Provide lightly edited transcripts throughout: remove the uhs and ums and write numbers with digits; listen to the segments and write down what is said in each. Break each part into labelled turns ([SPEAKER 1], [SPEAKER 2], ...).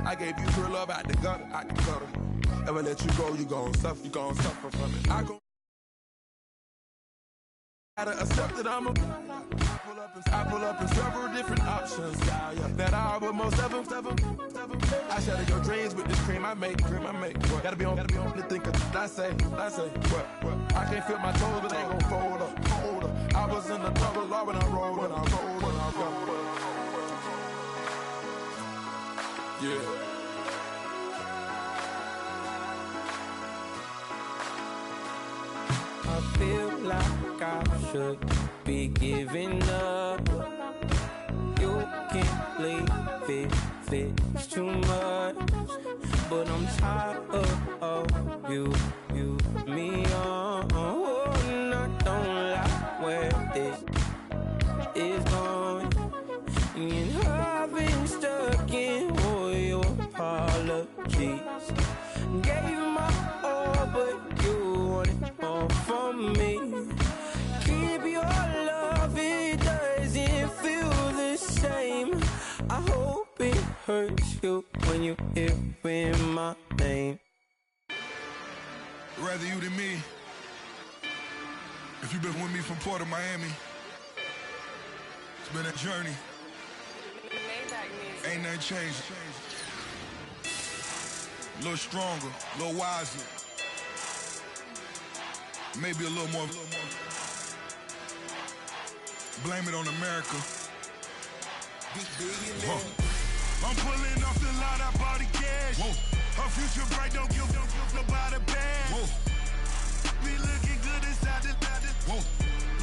[SPEAKER 1] I gave you pure love out the gutter, Ever let you go, you gon' suffer from it. I gotta accept that I pull up in several different options. That I will most ever. I shatter your dreams with this cream I make. What? Gotta be on the thinker. I say. What? I can't feel my toes, but they gon' fold up. I was in the double law when I rolled. Yeah.
[SPEAKER 2] I feel like I should be giving up. You can't leave it's too much. But I'm tired of you, me on. Oh, and I don't like where this is going. And I've been stuck in all your apologies. Gave my all, but you wanted more from me. Keep your love, it doesn't feel the same. I hope it hurts you when you hear my name.
[SPEAKER 3] Rather you than me. If you've been with me from Port of Miami, it's been a journey. Ain't nothing changed. A little stronger, a little wiser. Maybe a little more. Blame it on America. I'm pulling off the lot, I bought the cash. Whoa. Her future bright, don't give nobody bad. Whoa. Be looking good inside the whoa.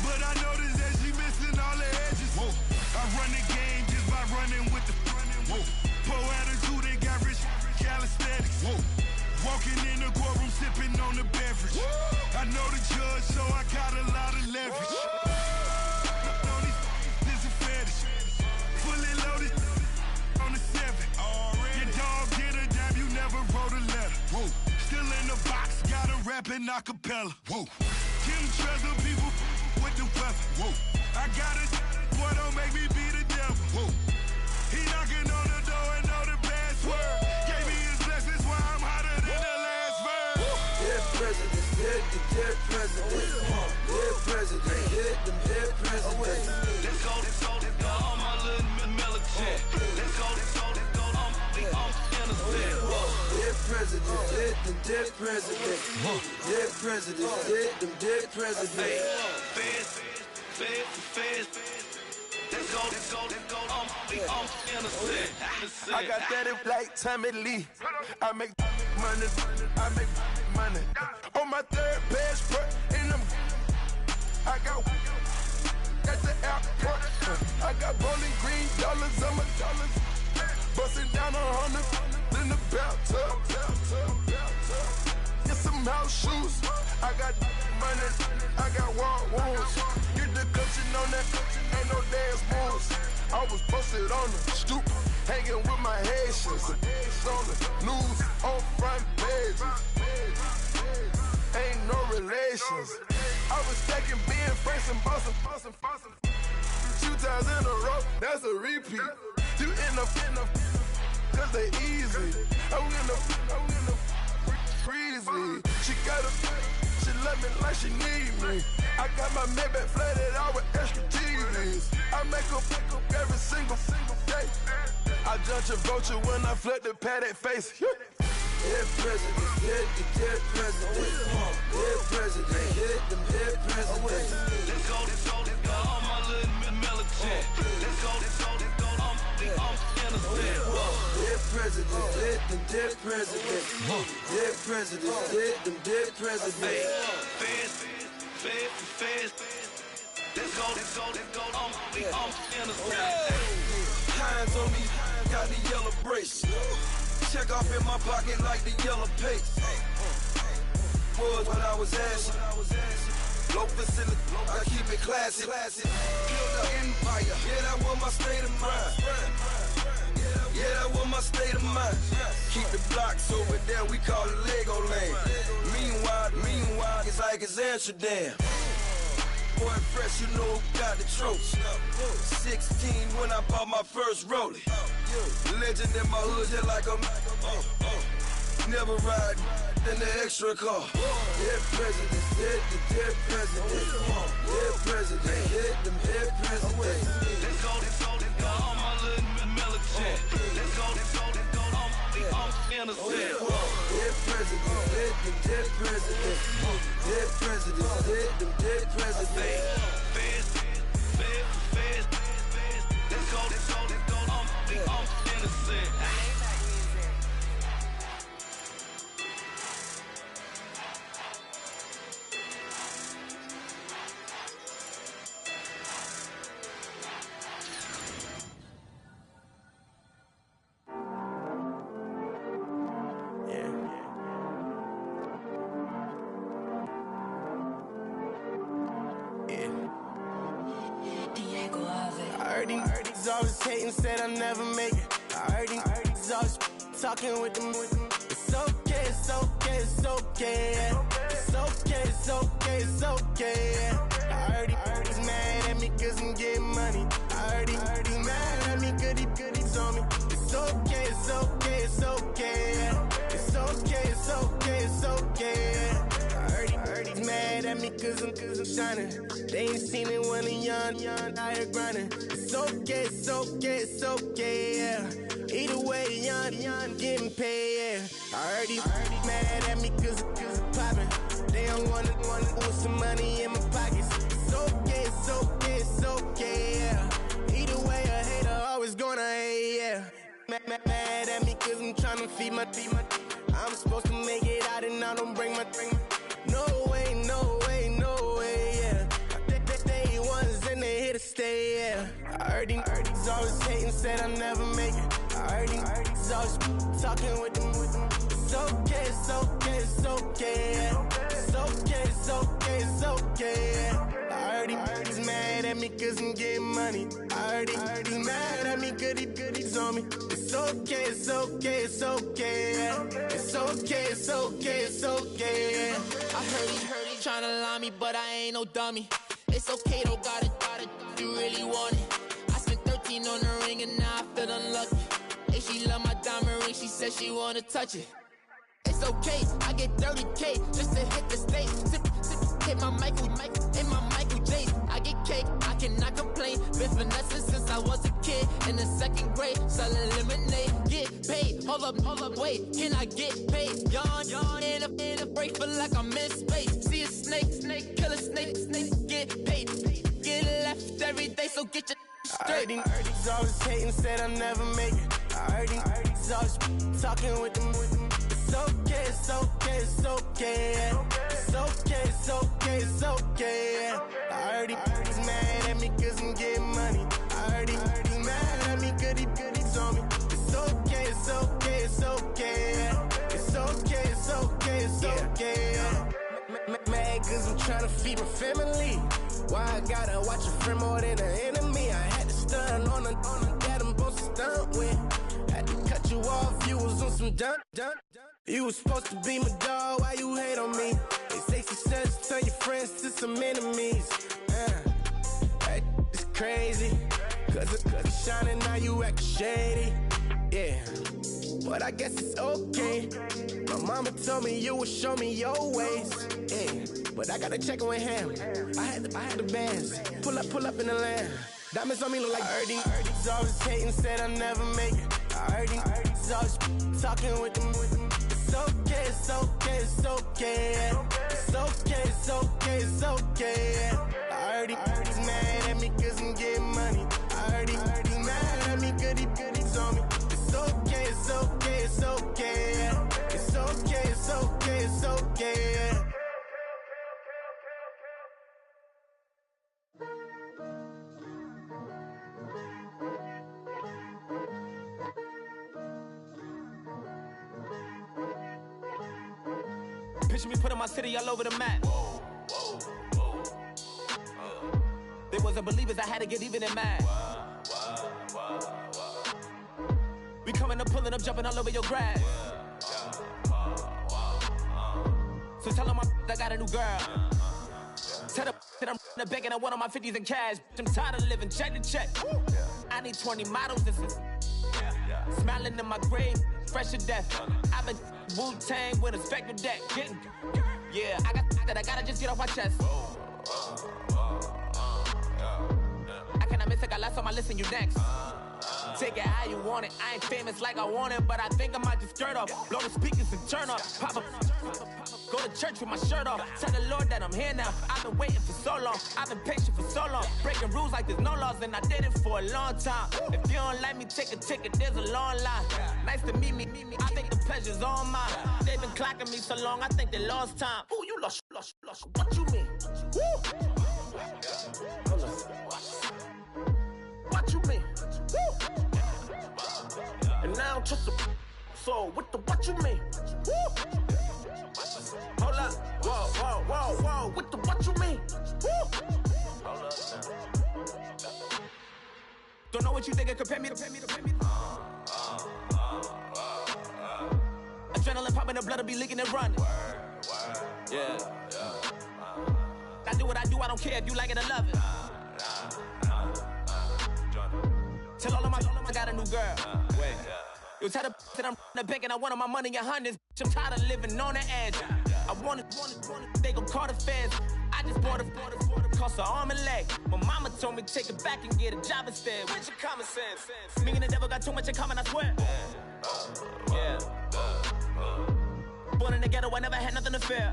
[SPEAKER 3] But I noticed that she missing all the edges. Whoa. I run the game just by running with the whoa. Poor attitude, they got rich calisthenics. Whoa. Walking in the courtroom, sipping on the beverage. Whoa. I know the judge, so I got a lot of leverage. This is fetish. Fully loaded on the 7. Your dog get a dime, you never wrote a letter. Whoa. Still in the box, got a rap in acapella. Whoa. Kim Treasure, people with the weapon. Whoa. I got it, boy, don't make me be the devil. Whoa. He knocking on the door and know the password. Gave me his blessings while I'm hotter than the last verse.
[SPEAKER 4] Dead presidents, dead presidents. Dead presidents, dead presidents.
[SPEAKER 5] Let's go, all my little military. Let's go, I'm innocent.
[SPEAKER 4] Dead presidents, dead presidents. Dead presidents, dead presidents.
[SPEAKER 5] Fast. Let's go, I'm innocent.
[SPEAKER 1] I got that if like Tommy Lee. I make money. On my third passport, and I got at the airport. I got Bowling Green dollars on my dollars. Busting down 100 in the bathtub. Get some house shoes. I got money. I got war wounds. Get the cushion on that. Ain't no dance moves. I was posted on the stoop, hanging with my Haitians. On the news, on front pages. Ain't no relations. I was stacking being Franks and Boston. 2 times in a row, that's a repeat. You end up, cause they easy. I'm in the freezy. She love me like she need me. I got my Maybach flooded out with extra TVs. I make her pick up every single day. I judge a vulture when I flood the padded face.
[SPEAKER 4] Dead presidents, dead presidents. Dead presidents, dead presidents.
[SPEAKER 5] Let's go, all my little military. Let's go, I'm innocent.
[SPEAKER 4] Dead presidents, dead presidents. Dead presidents, dead presidents.
[SPEAKER 5] Fast. Let's go, I'm innocent.
[SPEAKER 4] Hands on me, got the yellow brace. Check off in my pocket like the yellow paste. Was what I was asking. Low facility, I keep it classy. Build an empire, yeah, that was my state of mind. Yeah, that was my state of mind. Keep the blocks over there, we call it Lego land. Meanwhile, it's like it's Amsterdam. boy fresh, you know who got the trophy. 16 when I bought my first rollie. Legend in my hood, just like a never ride in the extra car. Dead presidents, dead presidents. Dead presidents, dead presidents.
[SPEAKER 5] Let's go, all my little militant. Let's go, I'm innocent.
[SPEAKER 4] Dead presidents, dead presidents. Dead presidents, dead presidents. Feds. Let's go, I'm innocent.
[SPEAKER 6] I heard these always hating, said I never make it. I heard these always talking with them. It's okay, it's okay, it's okay. It's okay, it's okay, it's okay. I heard he's mad at me cause I'm getting money. I heard he's mad at me cause he's on me. It's okay, it's okay, it's okay. It's okay, it's okay, it's okay. I heard he's mad at me cause I'm shining. They ain't seen it when I'm young, out here grinding. It's okay, it's okay, it's okay, yeah. Either way, young, getting paid, yeah. I heard he's mad at me cause I'm poppin'. They don't wanna put some money in my pockets. It's okay, it's okay, it's okay, yeah. Either way, a hater always gonna hate, yeah. Mad at me cause I'm tryna feed my I'm supposed to make it out and I don't bring my No way, yeah. They ones and they here to stay, yeah. I heard these always hating, said I never make it. I heard these always talking with them. It's okay, it's okay, it's okay, yeah. It's okay, it's okay, it's okay, yeah. I heard he's mad at me cause I'm getting money. I heard he's mad at me cause he's on me. It's okay, it's okay, it's okay, yeah. It's okay, it's okay, it's okay, yeah.
[SPEAKER 7] I heard he tryna lie me, but I ain't no dummy. It's okay though, got it, you really want it. I spent 13 on the ring and now I feel unlucky. Hey, she love my diamond ring, she said she wanna touch it. It's okay, I get 30K just to hit the stage. Hit my Michael, in my Michael J. I get cake, I cannot complain. Been finessing since I was a kid. In the second grade, selling lemonade. Get paid, hold up, wait. Can I get paid? Yawn, in a break, feel like I'm in space. See a snake, kill a snake, get paid. Get left every day, so get your straight.
[SPEAKER 6] I heard he's always hating, said I never make it. I heard he's always talking with them. It's okay, it's okay, it's okay, yeah. It's okay, it's okay, it's okay, yeah. I heard he's mad at me cause I'm getting money. I heard he's mad at me cause he's on me. It's okay, it's okay, it's okay, yeah. It's okay, it's okay, it's okay, yeah. Mad cause I'm tryna feed my family. Why I gotta watch a friend more than an enemy? I had to stun on the dad I'm supposed to stunt with. Had to cut you off, you was on some dun. You was supposed to be my dog, why you hate on me? They say success turn your friends to some enemies. That is crazy. Cause it's shining, now you act shady. Yeah, but I guess it's okay. My mama told me you would show me your ways. Yeah, but I gotta check with him. I had the bands. Pull up in the land. Diamonds on me look like I heard he's always hating, said I never make it. I heard he's always talking with them. It's okay, it's okay, it's okay, yeah. It's okay, it's okay, it's okay, yeah. I heard he's mad at me cause I'm getting money. I heard he's mad at me cause he's on me. It's okay, it's okay, it's okay, yeah. It's okay, it's okay, it's okay, yeah.
[SPEAKER 2] Picture me putting my city all over the map. They wasn't believers, I had to get even and mad. We coming up, pulling up, jumping all over your grass. So tell them I got a new girl. Tell them the bank and I want on my 50s in cash. I'm tired of living check to check. I need 20 models. This is smiling in my grave, fresh to death. I've been Wu-Tang with a spectre deck. Yeah, I got that. I gotta just get off my chest. I cannot miss it. Got last on my list and you next. Take it how you want it. I ain't famous like I want it, but I think I might just skirt off. Blow the speakers and turn up. Pop up. Go to church with my shirt off. Tell the Lord that I'm here now. I've been waiting for so long. I've been patient for so long. Breaking rules like there's no laws, and I did it for a long time. If you don't like me, take a ticket. There's a long line. Nice to meet me. I think the pleasure's all mine. They've been clocking me so long, I think they lost time. Ooh, you lost. What you mean? Woo! What you mean? Woo! And now just the so with the what you mean? Woo! Hold up, whoa, with the what you mean? Woo! Hold up now. Don't know what you think, compare me. Adrenaline popping, the blood will be leaking and running. Yeah. I do what I do, I don't care if you like it or love it. Tell all of my I got a new girl. Wait. You tell the that I'm the bank and I want all my money in hundreds. I'm tired of living on the edge. I want it, they gon' call the feds. I just bought a cost an arm and leg. My mama told me take it back and get a job instead. Where's your common sense? Me and the devil got too much in common, I swear. Yeah. Born in the ghetto, I never had nothing to fear.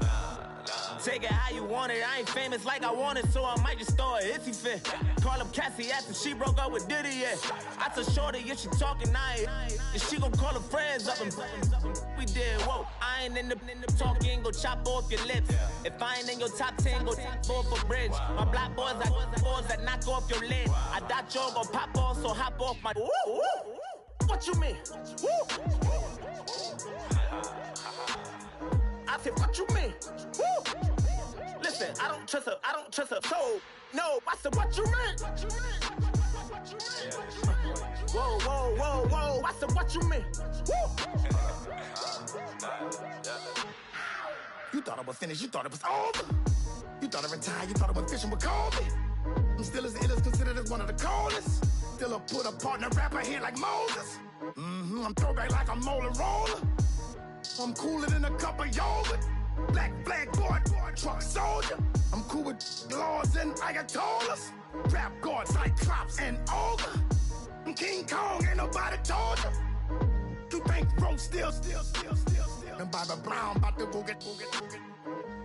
[SPEAKER 2] Take it how you want it. I ain't famous like I want it, so I might just throw a hissy fit. Call up Cassie after she broke up with Diddy, yeah. I told Shorty if she talking, and she gon' call her friends up and we did, whoa. I ain't in the talking, go chop off your lips. If I ain't in your top 10, go top 4 for bridge. My black boys like boys that knock off your lid. I thought y'all gon' pop off, so hop off my. What you mean? I said, what you mean? Woo! Listen, I don't trust her, so no, I said, what you mean? Whoa, I said, what you mean? Woo! You thought it was finished, you thought it was over. You thought it retired, you thought it was fishing with Kobe. I'm still as ill as considered as one of the coldest. Still a put a partner rapper here like Moses. I'm throwback like a molar roller. I'm cooler than a cup of yogurt. Black flag boy, truck soldier. I'm cool with laws and Ayatollahs. Rap god, Cyclops and ogre. I'm King Kong, ain't nobody told you. You think Rose still. And Bobby Brown about to go get.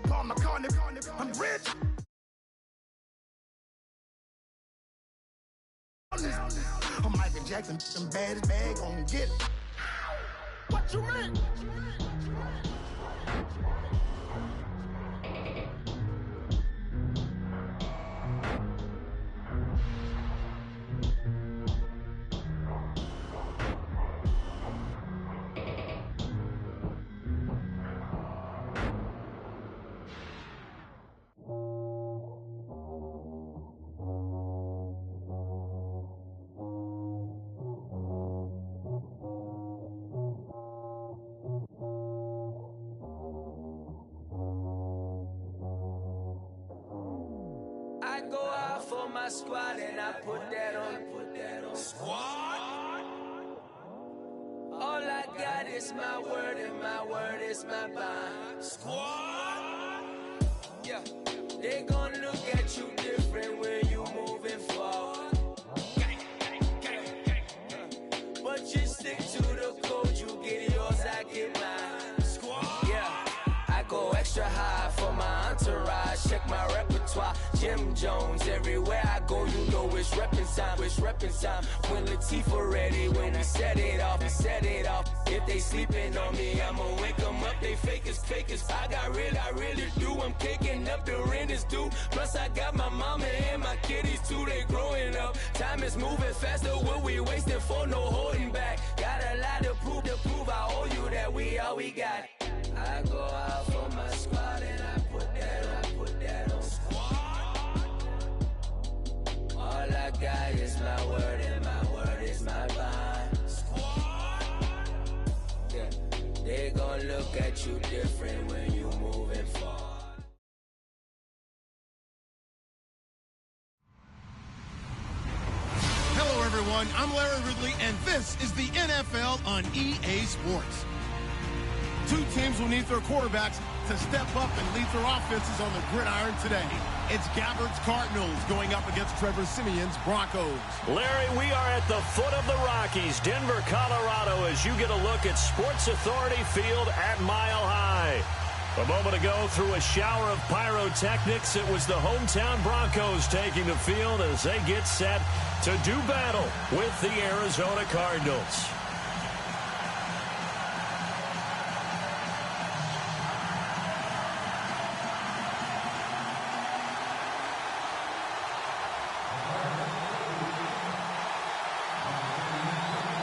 [SPEAKER 2] Paul McCartney, I'm rich. I'm Michael Jackson, some bad as bad, gon' get it. What you mean?
[SPEAKER 8] I go out for my squad and I put that on. Squad? All I got is my word and my word is my bond. Squad? Yeah. They gon' look at you different when you moving forward. But you stick to the code, you get yours, I get mine. Squad? Yeah. I go extra high for my entourage. Check my repertoire. Jim Jones, everywhere I go, you know it's reppin' time. When Latifah ready, when we set it off. If they sleeping on me, I'ma wake them up, they fakers. I really do, I'm kicking up, the rent is due. Plus I got my mama and my kiddies too, they growing up. Time is moving faster, what we wasting for, no holding back. Got a lot to prove, I owe you that we all we got. I go out for my squad and I put that on. All I got is my word and my word is my bond. Squad. Yeah, they gon' look at you different when you moving forward.
[SPEAKER 9] and this is the NFL on EA Sports. Two teams will need their quarterbacks to step up and lead their offenses on the gridiron today. It's Gabbard's Cardinals going up against Trevor Siemian's Broncos.
[SPEAKER 10] Larry, we are at the foot of the Rockies, Denver, Colorado, as you get a look at Sports Authority Field at Mile High. A moment ago, through a shower of pyrotechnics, it was the hometown Broncos taking the field as they get set to do battle with the Arizona Cardinals.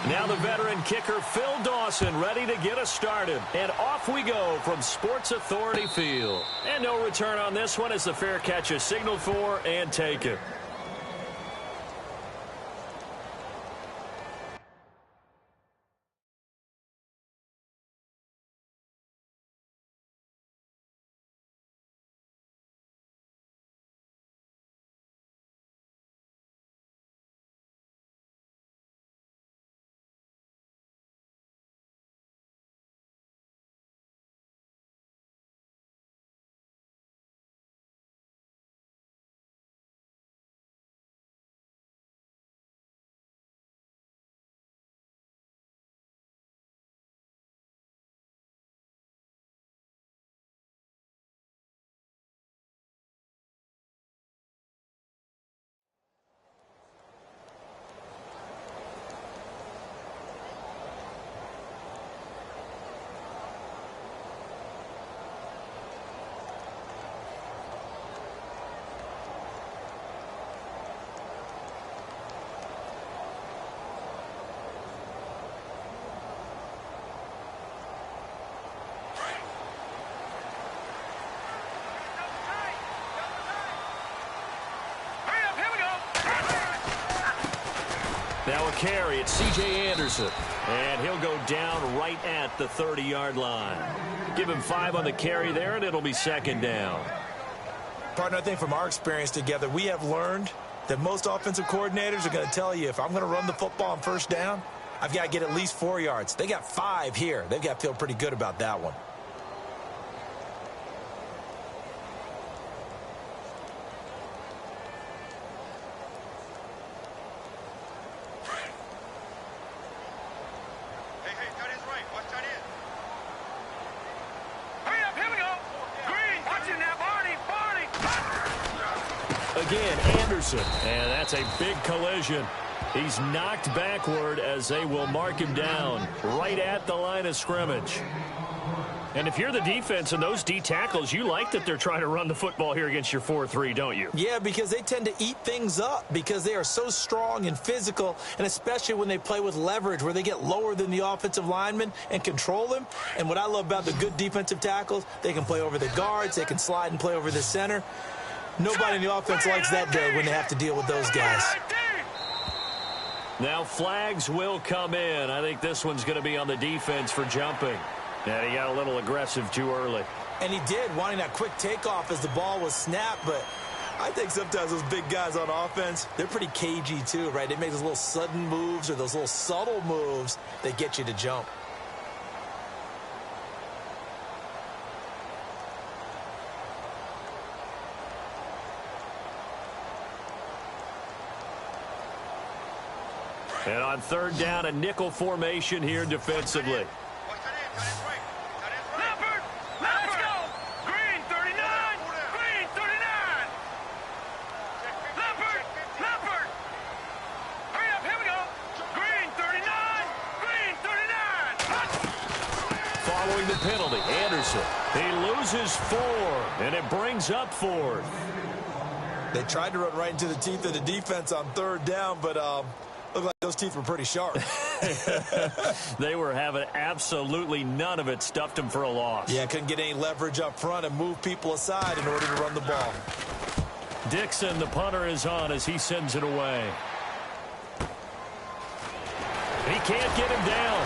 [SPEAKER 10] Now the veteran kicker Phil Dawson ready to get us started. And off we go from Sports Authority Field. And no return on this one as the fair catch is signaled for and taken. Now a carry, it's C.J. Anderson, and he'll go down right at the 30-yard line. Give him 5 on the carry there, and it'll be second down.
[SPEAKER 11] Partner, I think from our experience together, we have learned that most offensive coordinators are going to tell you, if I'm going to run the football on first down, I've got to get at least 4 yards. They got 5 here. They've got to feel pretty good about that one.
[SPEAKER 10] Again, Anderson, and that's a big collision. He's knocked backward as they will mark him down right at the line of scrimmage. And if you're the defense and those D tackles, you like that they're trying to run the football here against your 4-3, don't you?
[SPEAKER 11] Yeah, because they tend to eat things up because they are so strong and physical, and especially when they play with leverage where they get lower than the offensive linemen and control them. And what I love about the good defensive tackles, they can play over the guards, they can slide and play over the center. Nobody in the offense likes that day when they have to deal with those guys.
[SPEAKER 10] Now flags will come in. I think this one's going to be on the defense for jumping. And he got a little aggressive too early.
[SPEAKER 11] And he did, wanting that quick takeoff as the ball was snapped. But I think sometimes those big guys on offense, they're pretty cagey too, right? They make those little sudden moves or those little subtle moves that get you to jump.
[SPEAKER 10] And on third down, a nickel formation here defensively.
[SPEAKER 5] Let's go! Green 39! Green 39! Leopard! Hurry up, here we go! Green 39! Green 39!
[SPEAKER 10] Following the penalty, Anderson. He loses 4, and it brings up 4th.
[SPEAKER 11] They tried to run right into the teeth of the defense on third down, but looked like those teeth were pretty sharp.
[SPEAKER 10] They were having absolutely none of it. Stuffed them for a loss.
[SPEAKER 11] Yeah, couldn't get any leverage up front and move people aside in order to run the ball.
[SPEAKER 10] Dixon, the punter, is on as he sends it away. He can't get him down.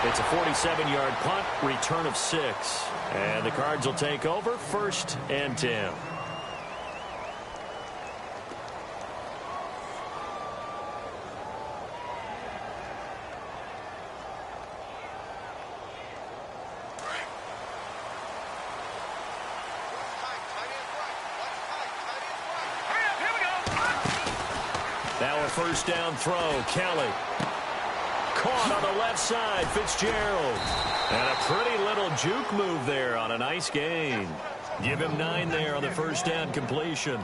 [SPEAKER 10] It's a 47-yard punt, return of 6. And the Cards will take over, 1st and 10. a first down throw. Kelly. Caught on the left side. Fitzgerald. And a pretty little juke move there on a nice gain. Give him 9 there on the first down completion.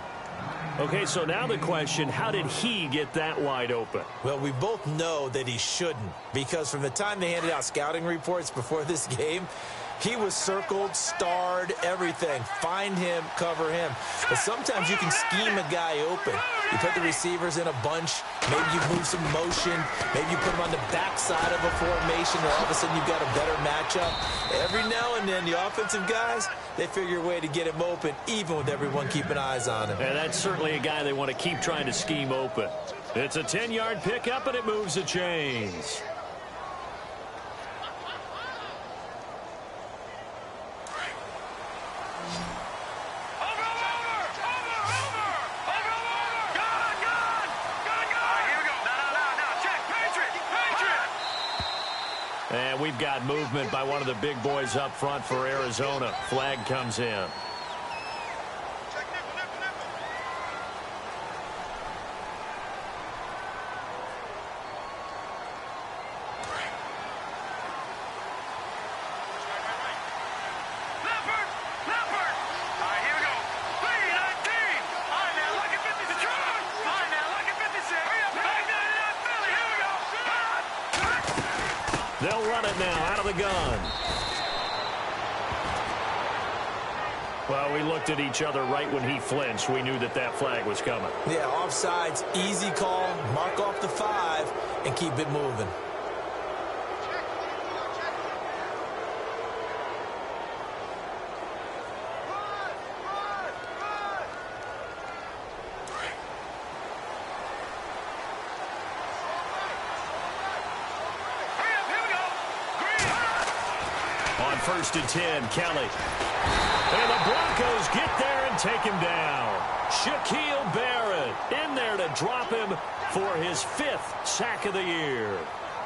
[SPEAKER 10] Okay, so now the question, how did he get that wide open?
[SPEAKER 11] Well, we both know that he shouldn't, because from the time they handed out scouting reports before this game, he was circled, starred, everything. Find him, cover him. But sometimes you can scheme a guy open. You put the receivers in a bunch. Maybe you move some motion. Maybe you put them on the backside of a formation, and all of a sudden you've got a better matchup. Every now and then, the offensive guys, they figure a way to get him open, even with everyone keeping eyes on him.
[SPEAKER 10] And that's certainly a guy they want to keep trying to scheme open. It's a 10-yard pickup, and it moves the chains. And we've got movement by one of the big boys up front for Arizona. Flag comes in. They'll run it now out of the gun. Well, we looked at each other right when he flinched. We knew that that flag was coming.
[SPEAKER 11] Yeah, offsides, easy call. Mark off the 5 and keep it moving.
[SPEAKER 10] First and 10, Kelly. And the Broncos get there and take him down. Shaquille Barrett in there to drop him for his 5th sack of the year.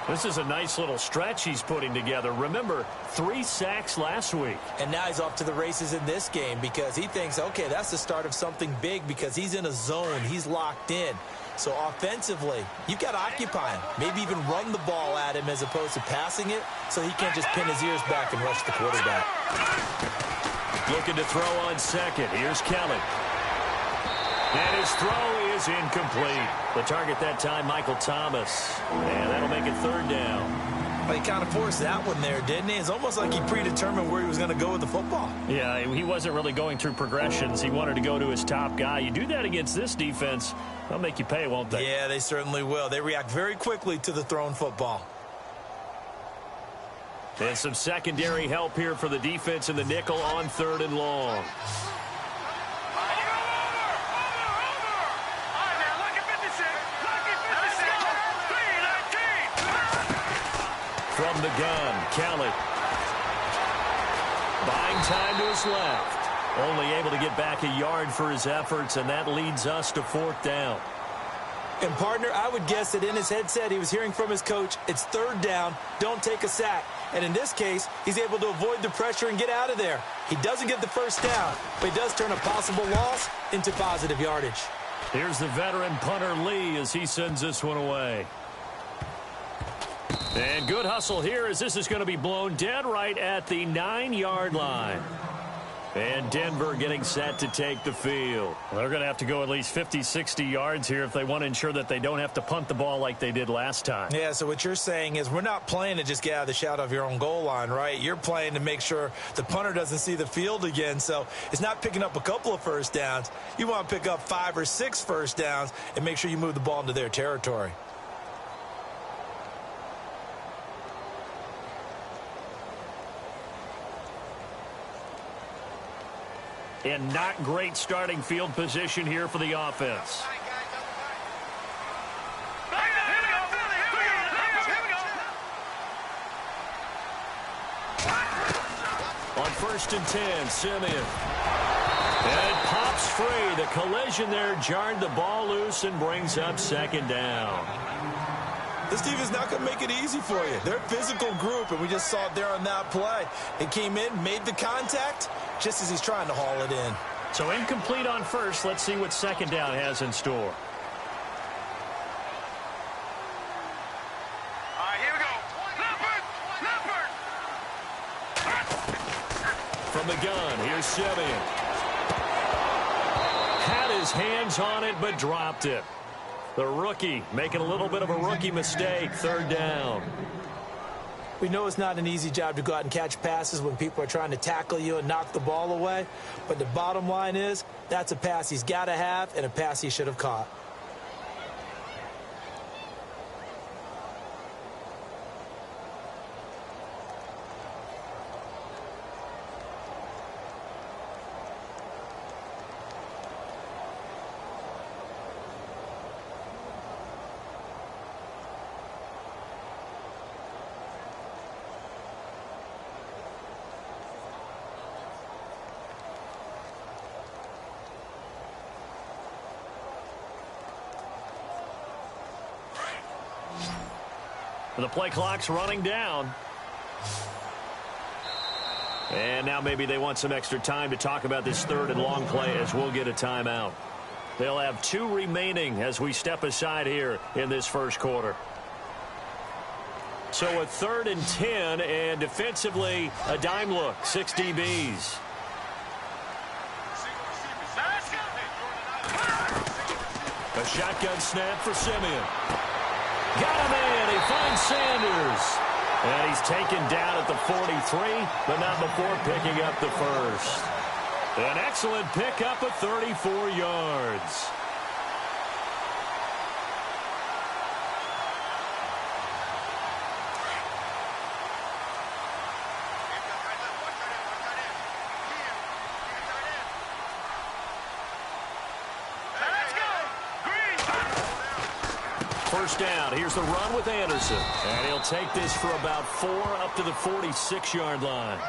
[SPEAKER 10] This is a nice little stretch he's putting together. Remember, 3 sacks last week.
[SPEAKER 11] And now he's off to the races in this game because he thinks, okay, that's the start of something big because he's in a zone. He's locked in. So offensively, you've got to occupy him. Maybe even run the ball at him as opposed to passing it so he can't just pin his ears back and rush the quarterback.
[SPEAKER 10] Looking to throw on second. Here's Kelly. And his throw is incomplete. The target that time, Michael Thomas. And that'll make it 3rd down.
[SPEAKER 11] Well, he kind of forced that one there, didn't he? It's almost like he predetermined where he was going to go with the football.
[SPEAKER 10] Yeah, he wasn't really going through progressions. He wanted to go to his top guy. You do that against this defense, they'll make you pay, won't they?
[SPEAKER 11] Yeah, they certainly will. They react very quickly to the thrown football.
[SPEAKER 10] And some secondary help here for the defense in the nickel on 3rd and long. From the gun, Kelly. Buying time to his left. Only able to get back a yard for his efforts, and that leads us to 4th down.
[SPEAKER 11] And, partner, I would guess that in his headset he was hearing from his coach, it's 3rd down, don't take a sack. And in this case, he's able to avoid the pressure and get out of there. He doesn't get the first down, but he does turn a possible loss into positive yardage.
[SPEAKER 10] Here's the veteran punter Lee as he sends this one away. And good hustle here as this is going to be blown dead right at the 9-yard line. And Denver getting set to take the field. Well, they're going to have to go at least 50, 60 yards here if they want to ensure that they don't have to punt the ball like they did last time.
[SPEAKER 11] Yeah, so what you're saying is we're not playing to just get out of the shadow of your own goal line, right? You're playing to make sure the punter doesn't see the field again. So it's not picking up a couple of first downs. You want to pick up 5 or 6 first downs and make sure you move the ball into their territory.
[SPEAKER 10] And not great starting field position here for the offense. On 1st and 10, Simeon. And it pops free. The collision there jarred the ball loose and brings up 2nd down.
[SPEAKER 11] This team is not going to make it easy for you. They're a physical group, and we just saw it there on that play. It came in, made the contact, just as he's trying to haul it in.
[SPEAKER 10] So incomplete on 1st. Let's see what 2nd down has in store. From the gun, here's Simeon. Had his hands on it, but dropped it. The rookie making a little bit of a rookie mistake. 3rd down.
[SPEAKER 11] We know it's not an easy job to go out and catch passes when people are trying to tackle you and knock the ball away. But the bottom line is, that's a pass he's got to have and a pass he should have caught.
[SPEAKER 10] The play clock's running down. And now maybe they want some extra time to talk about this 3rd and long play as we'll get a timeout. They'll have 2 remaining as we step aside here in this first quarter. So a 3rd and 10, and defensively a dime look. 6 DBs. A shotgun snap for Simeon. Got him in. He finds Sanders. And he's taken down at the 43, but not before picking up the first. An excellent pickup of 34 yards. First down. Here's the run with Anderson. And he'll take this for about 4 up to the 46-yard line.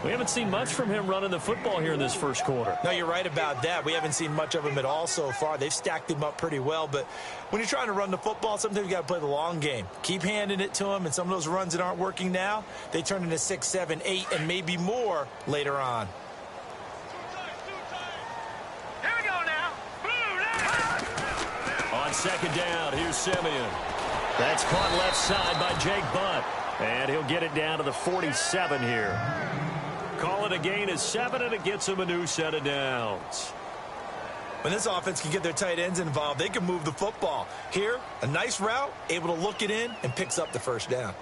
[SPEAKER 10] We haven't seen much from him running the football here in this first quarter.
[SPEAKER 11] No, you're right about that. We haven't seen much of him at all so far. They've stacked him up pretty well. But when you're trying to run the football, sometimes you got to play the long game. Keep handing it to him, and some of those runs that aren't working now, they turn into 6, 7, 8, and maybe more later on.
[SPEAKER 10] On 2nd down, here's Simeon. That's caught left side by Jake Butt. And he'll get it down to the 47 here. Call it a gain of 7, and it gets him a new set of downs.
[SPEAKER 11] When this offense can get their tight ends involved, they can move the football. Here, a nice route, able to look it in, and picks up the first down.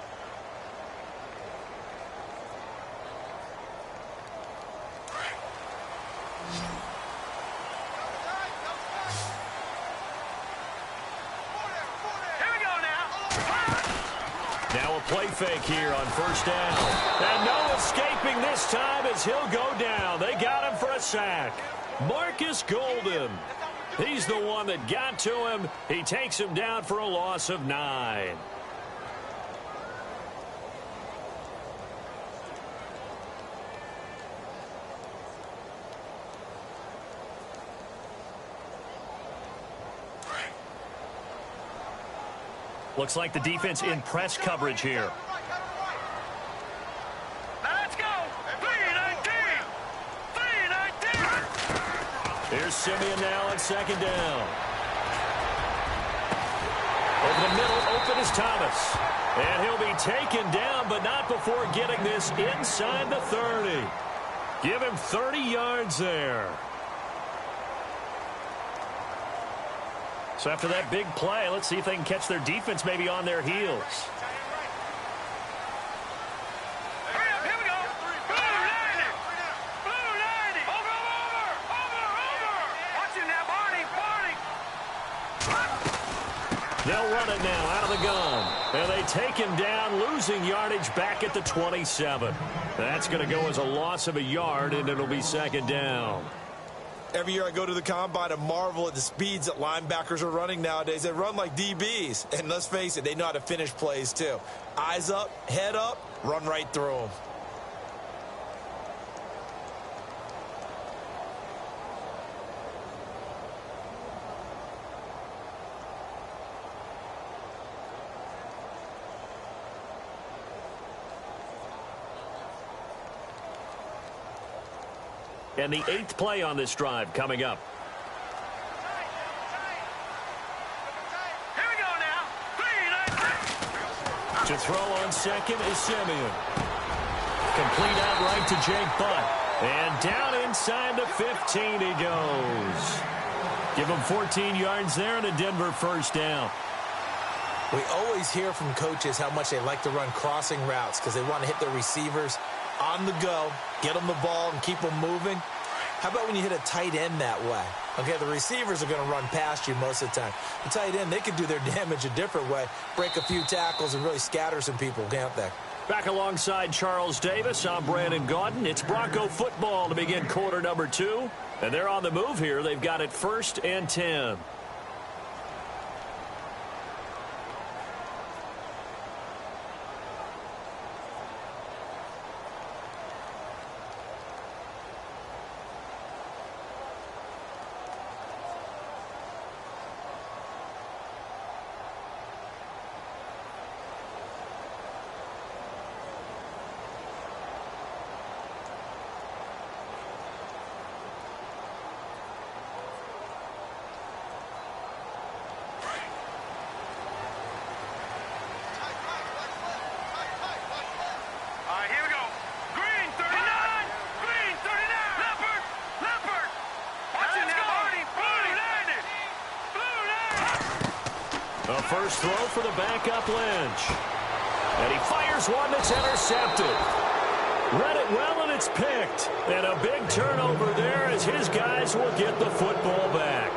[SPEAKER 10] Now a play fake here on 1st down. And no escaping this time as he'll go down. They got him for a sack. Marcus Golden. He's the one that got to him. He takes him down for a loss of 9. Looks like the defense in press coverage here.
[SPEAKER 5] Let's go. 3-19.
[SPEAKER 10] Here's Simeon now on 2nd down. Over the middle, open is Thomas. And he'll be taken down, but not before getting this inside the 30. Give him 30 yards there. So after that big play, let's see if they can catch their defense maybe on their heels.
[SPEAKER 5] Hurry up, here we go. Blue 90. Blue 90. Over. Watching that, Barney.
[SPEAKER 10] They'll run it now out of the gun. And they take him down, losing yardage back at the 27. That's going to go as a loss of a yard, and it'll be 2nd down.
[SPEAKER 11] Every year I go to the combine and marvel at the speeds that linebackers are running nowadays. They run like DBs. And let's face it, they know how to finish plays too. Eyes up, head up, run right through them.
[SPEAKER 10] And the 8th play on this drive coming up.
[SPEAKER 5] Here we go now. 3-19.
[SPEAKER 10] To throw on 2nd is Simeon. Complete outright to Jake Butt. And down inside the 15 he goes. Give him 14 yards there and a Denver first down.
[SPEAKER 11] We always hear from coaches how much they like to run crossing routes because they want to hit their receivers on the go, get them the ball, and keep them moving. How about when you hit a tight end that way? Okay, the receivers are going to run past you most of the time. The tight end, they can do their damage a different way, break a few tackles, and really scatter some people, can't they?
[SPEAKER 10] Back alongside Charles Davis, I'm Brandon Gaudin. It's Bronco football to begin quarter number 2. And they're on the move here. They've got it 1st and 10. The first throw for the backup Lynch. And he fires one that's intercepted. Read it well, and it's picked. And a big turnover there as his guys will get the football back.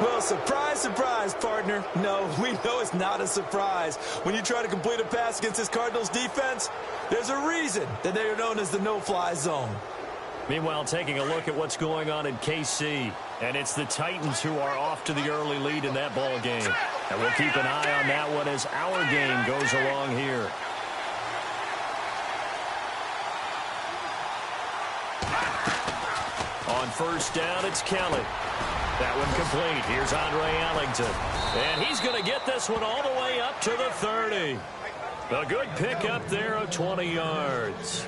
[SPEAKER 11] Well, surprise, surprise, partner. No, we know it's not a surprise. When you try to complete a pass against this Cardinals defense, there's a reason that they are known as the no-fly zone.
[SPEAKER 10] Meanwhile, taking a look at what's going on in KC. And it's the Titans who are off to the early lead in that ball game. And we'll keep an eye on that one as our game goes along here. On first down, it's Kelly. That one complete. Here's Andre Ellington. And he's going to get this one all the way up to the 30. A good pickup there of 20 yards.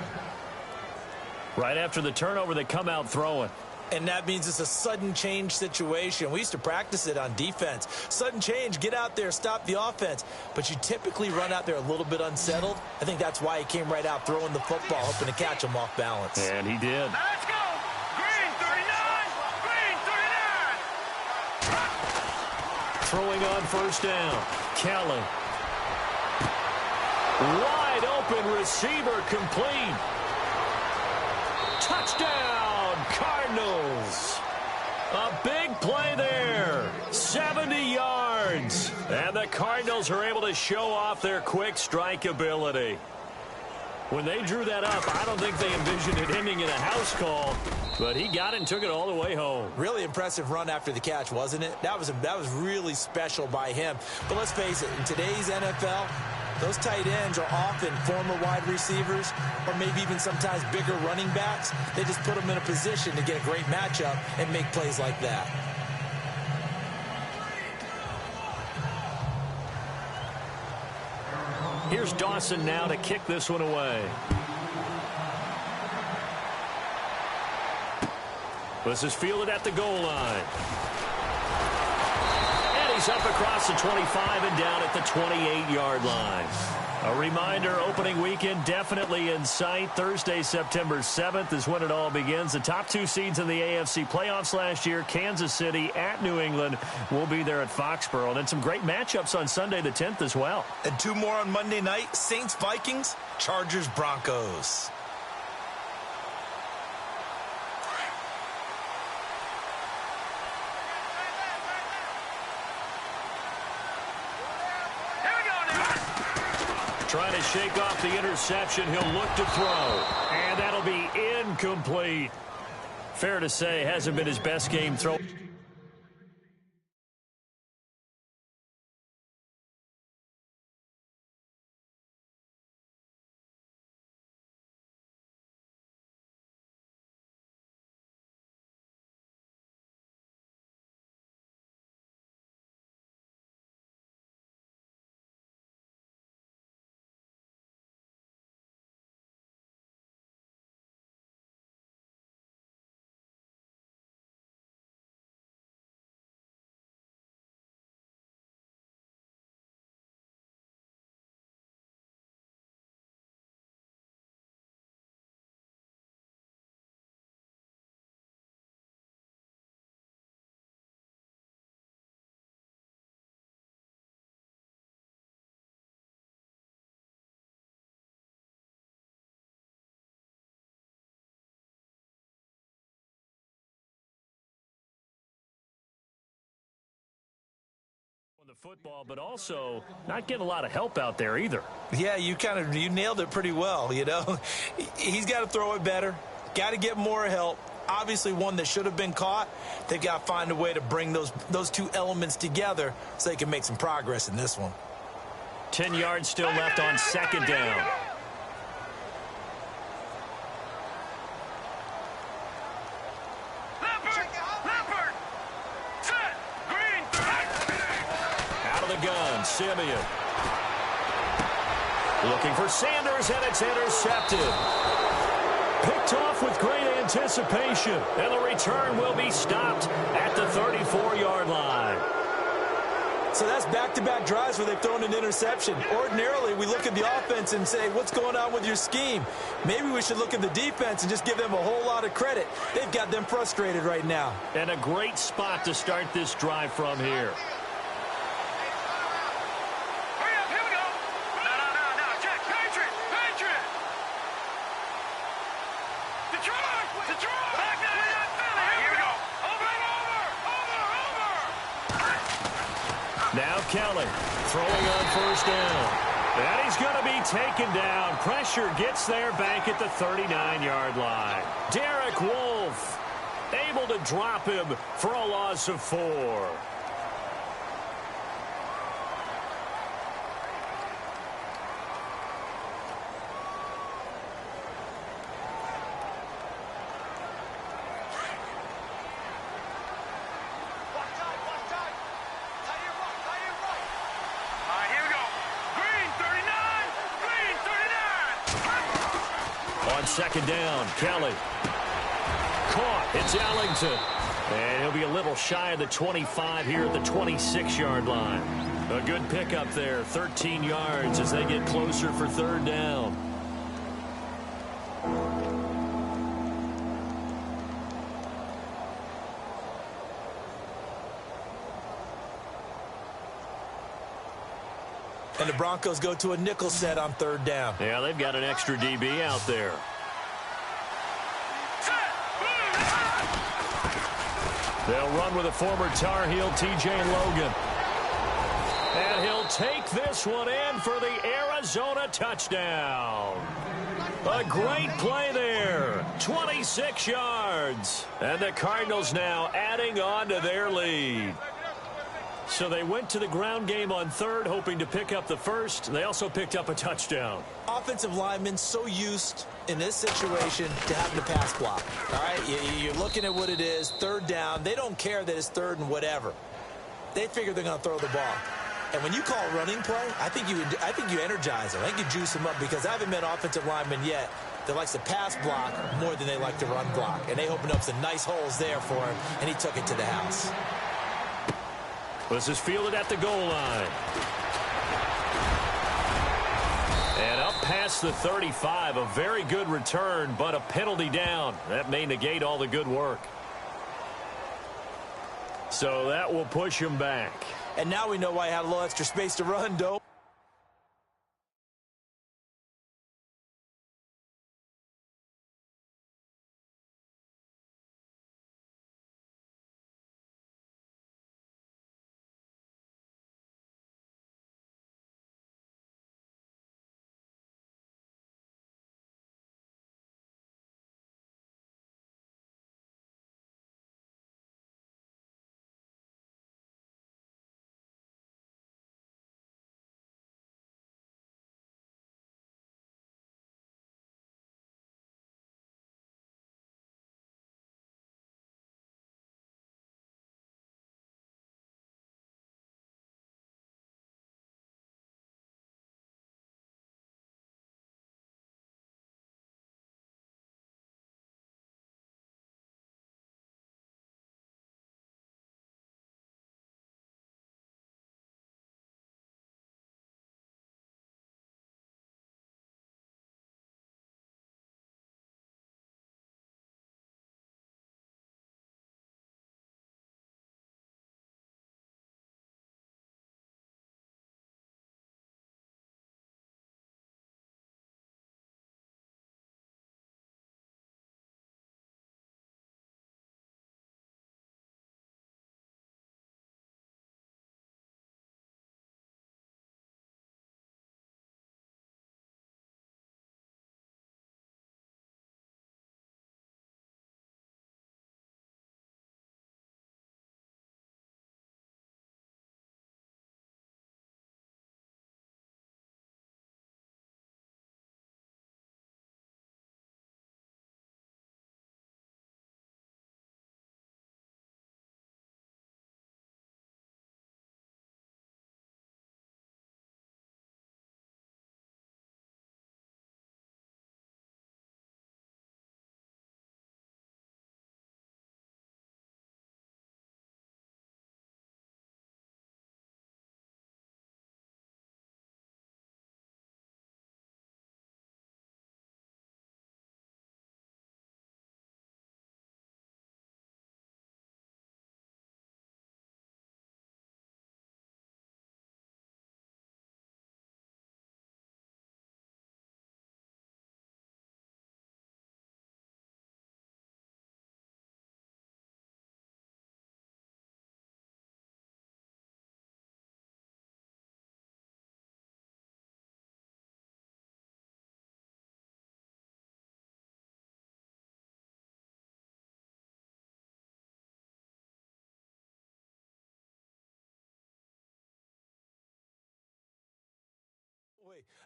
[SPEAKER 10] Right after the turnover, they come out throwing.
[SPEAKER 11] And that means it's a sudden change situation. We used to practice it on defense. Sudden change, get out there, stop the offense. But you typically run out there a little bit unsettled. I think that's why he came right out throwing the football, hoping to catch him off balance.
[SPEAKER 10] And he did.
[SPEAKER 3] Let's go! Green 39! Green 39!
[SPEAKER 10] Throwing on first down. Kelly. Wide open receiver complete. Touchdown, Cardinals. A big play there. 70 yards. And the Cardinals are able to show off their quick strike ability. When they drew that up, I don't think they envisioned it ending in a house call. But he got it and took it all the way home.
[SPEAKER 11] Really impressive run after the catch, wasn't it? That was really special by him. But let's face it, in today's NFL, those tight ends are often former wide receivers or maybe even sometimes bigger running backs. They just put them in a position to get a great matchup and make plays like that.
[SPEAKER 10] Here's Dawson now to kick this one away. This is fielded at the goal line. And he's up across the 25 and down at the 28-yard line. A reminder, opening weekend definitely in sight. Thursday, September 7th is when it all begins. The top 2 seeds in the AFC playoffs last year, Kansas City at New England, will be there at Foxborough. And then some great matchups on Sunday the 10th as well.
[SPEAKER 11] And 2 more on Monday night, Saints-Vikings, Chargers-Broncos.
[SPEAKER 10] Trying to shake off the interception. He'll look to throw. And that'll be incomplete. Fair to say, hasn't been his best game throw. the football, but also not getting a lot of help out there either.
[SPEAKER 11] Yeah, you nailed it pretty well, you know. He's got to throw it better, got to get more help. Obviously one that should have been caught. They've got to find a way to bring those two elements together so they can make some progress in this one.
[SPEAKER 10] 10 yards still left on second down. Out of the gun, Simeon. Looking for Sanders, and it's intercepted. Picked off with great anticipation, and the return will be stopped at the 34-yard line.
[SPEAKER 11] So that's back-to-back drives where they've thrown an interception. Ordinarily, we look at the offense and say, what's going on with your scheme? Maybe we should look at the defense and just give them a whole lot of credit. They've got them frustrated right now.
[SPEAKER 10] And a great spot to start this drive from here. Now Kelly throwing on first down. And he's going to be taken down. Pressure gets there back at the 39-yard line. Derek Wolfe able to drop him for a loss of 4. Second down, Kelly. Caught. It's Ellington. And he'll be a little shy of the 25 here at the 26-yard line. A good pickup there, 13 yards as they get closer for third down.
[SPEAKER 11] And the Broncos go to a nickel set on third down.
[SPEAKER 10] Yeah, they've got an extra DB out there. They'll run with a former Tar Heel, T.J. Logan. And he'll take this one in for the Arizona touchdown. A great play there. 26 yards. And the Cardinals now adding on to their lead. So they went to the ground game on third, hoping to pick up the first. They also picked up a touchdown.
[SPEAKER 11] Offensive linemen so used in this situation to having to pass block. All right, you're looking at what it is, third down. They don't care that it's third and whatever. They figure they're going to throw the ball. And when you call a running play, I think you energize them. I think you juice them up because I haven't met offensive linemen yet that likes to pass block more than they like to run block. And they opened up some nice holes there for him, and he took it to the house.
[SPEAKER 10] This is fielded at the goal line. And up past the 35, a very good return, but a penalty down. That may negate all the good work. So that will push him back.
[SPEAKER 11] And now we know why he had a little extra space to run, Doe.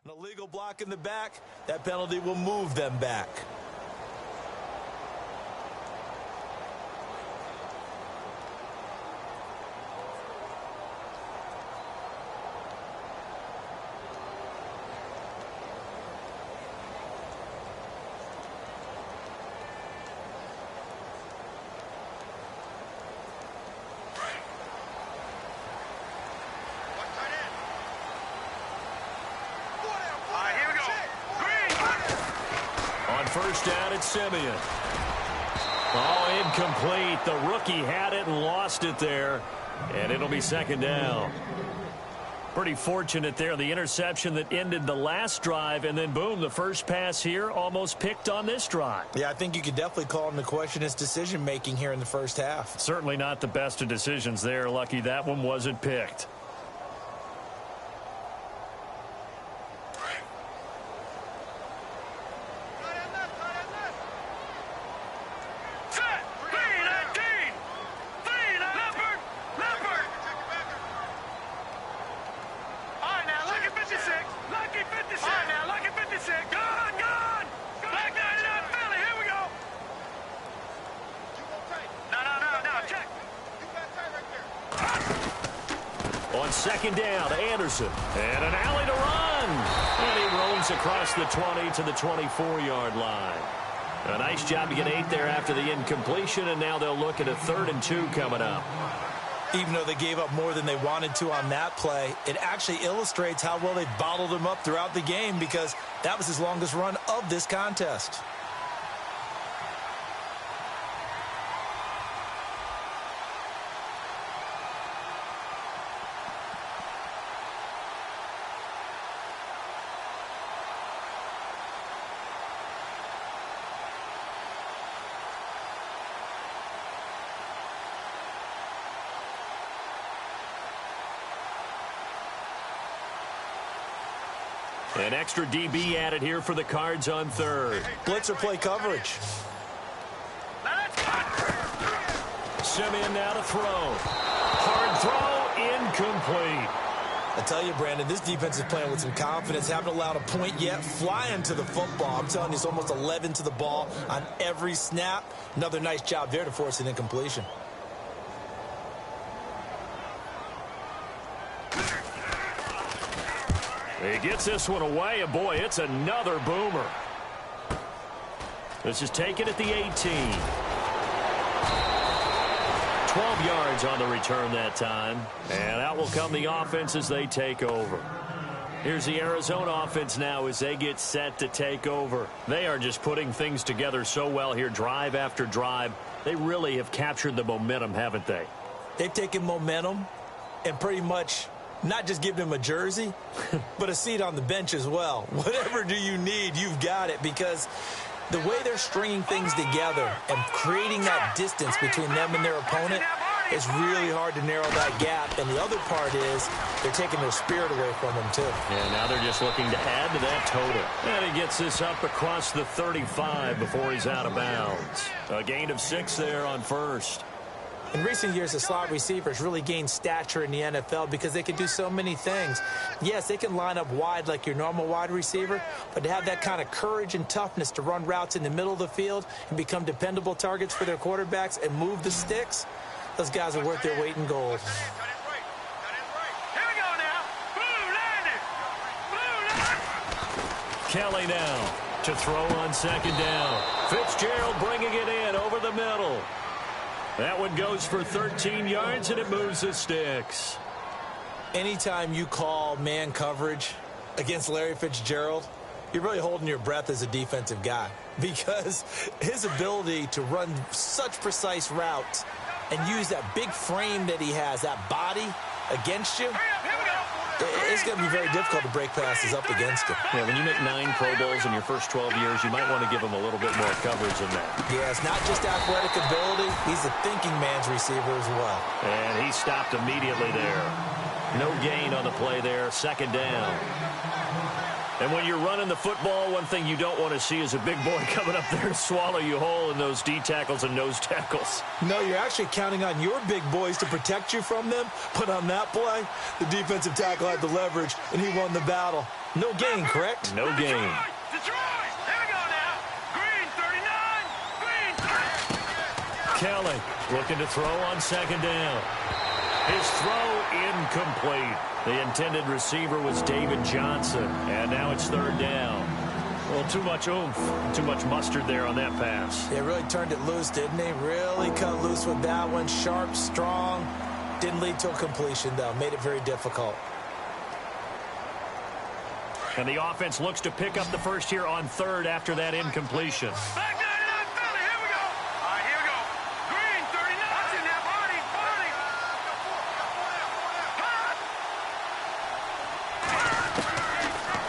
[SPEAKER 11] An illegal block in the back, that penalty will move them back.
[SPEAKER 10] First down at Simeon. Oh, incomplete. The rookie had it and lost it there. And it'll be second down. Pretty fortunate there. The interception that ended the last drive. And then, boom, the first pass here almost picked on this drive.
[SPEAKER 11] Yeah, I think you could definitely call into question his decision-making here in the first half.
[SPEAKER 10] Certainly not the best of decisions there. Lucky that one wasn't picked. Second down, Anderson, and an alley to run. And he roams across the 20 to the 24-yard line. A nice job to get 8 there after the incompletion, and now they'll look at a 3rd and 2 coming up.
[SPEAKER 11] Even though they gave up more than they wanted to on that play, it actually illustrates how well they bottled him up throughout the game because that was his longest run of this contest.
[SPEAKER 10] An extra DB added here for the Cards on 3rd.
[SPEAKER 11] Blitzer play coverage.
[SPEAKER 10] Simeon now to throw. Hard throw, incomplete.
[SPEAKER 11] I tell you, Brandon, this defense is playing with some confidence. Haven't allowed a point yet. Flying to the football. I'm telling you, it's almost 11 to the ball on every snap. Another nice job there to force an incompletion.
[SPEAKER 10] He gets this one away, and boy, it's another boomer. This is taken at the 18. 12 yards on the return that time. And out will come the offense as they take over. Here's the Arizona offense now as they get set to take over. They are just putting things together so well here, drive after drive. They really have captured the momentum, haven't they?
[SPEAKER 11] They've taken momentum and pretty much not just give them a jersey, but a seat on the bench as well. Whatever do you need, you've got it, because the way they're stringing things together and creating that distance between them and their opponent is really hard to narrow that gap. And the other part is they're taking their spirit away from them, too.
[SPEAKER 10] Yeah, now they're just looking to add to that total. And he gets this up across the 35 before he's out of bounds. A gain of 6 there on first.
[SPEAKER 11] In recent years, the slot receivers really gained stature in the NFL because they can do so many things. Yes, they can line up wide like your normal wide receiver, but to have that kind of courage and toughness to run routes in the middle of the field and become dependable targets for their quarterbacks and move the sticks, those guys are worth their weight in gold.
[SPEAKER 10] Kelly now to throw on second down. Fitzgerald bringing it in over the middle. That one goes for 13 yards, and it moves the sticks.
[SPEAKER 11] Anytime you call man coverage against Larry Fitzgerald, you're really holding your breath as a defensive guy, because his ability to run such precise routes and use that big frame that he has, that body against you, it's going to be very difficult to break passes up against him.
[SPEAKER 10] Yeah, when you make 9 Pro Bowls in your first 12 years, you might want to give him a little bit more coverage than that.
[SPEAKER 11] Yeah, it's not just athletic ability. He's a thinking man's receiver as well.
[SPEAKER 10] And he stopped immediately there. No gain on the play there. Second down. And when you're running the football, one thing you don't want to see is a big boy coming up there to swallow you whole in those D tackles and nose tackles.
[SPEAKER 11] No, you're actually counting on your big boys to protect you from them. But on that play, the defensive tackle had the leverage, and he won the battle. No gain, correct?
[SPEAKER 10] No gain.
[SPEAKER 3] Detroit! Here we go now. Green 39. Green 30.
[SPEAKER 10] Kelly looking to throw on second down. His throw incomplete. The intended receiver was David Johnson, and now it's third down. Well, too much oomph, too much mustard there on that pass.
[SPEAKER 11] Yeah, really turned it loose, didn't he? Really cut loose with that one. Sharp, strong. Didn't lead to a completion, though. Made it very difficult.
[SPEAKER 10] And the offense looks to pick up the first here on third after that incompletion.
[SPEAKER 3] Back 99 Philly. Here we go. All right, here we go. Green 39. Watch it now, Barney.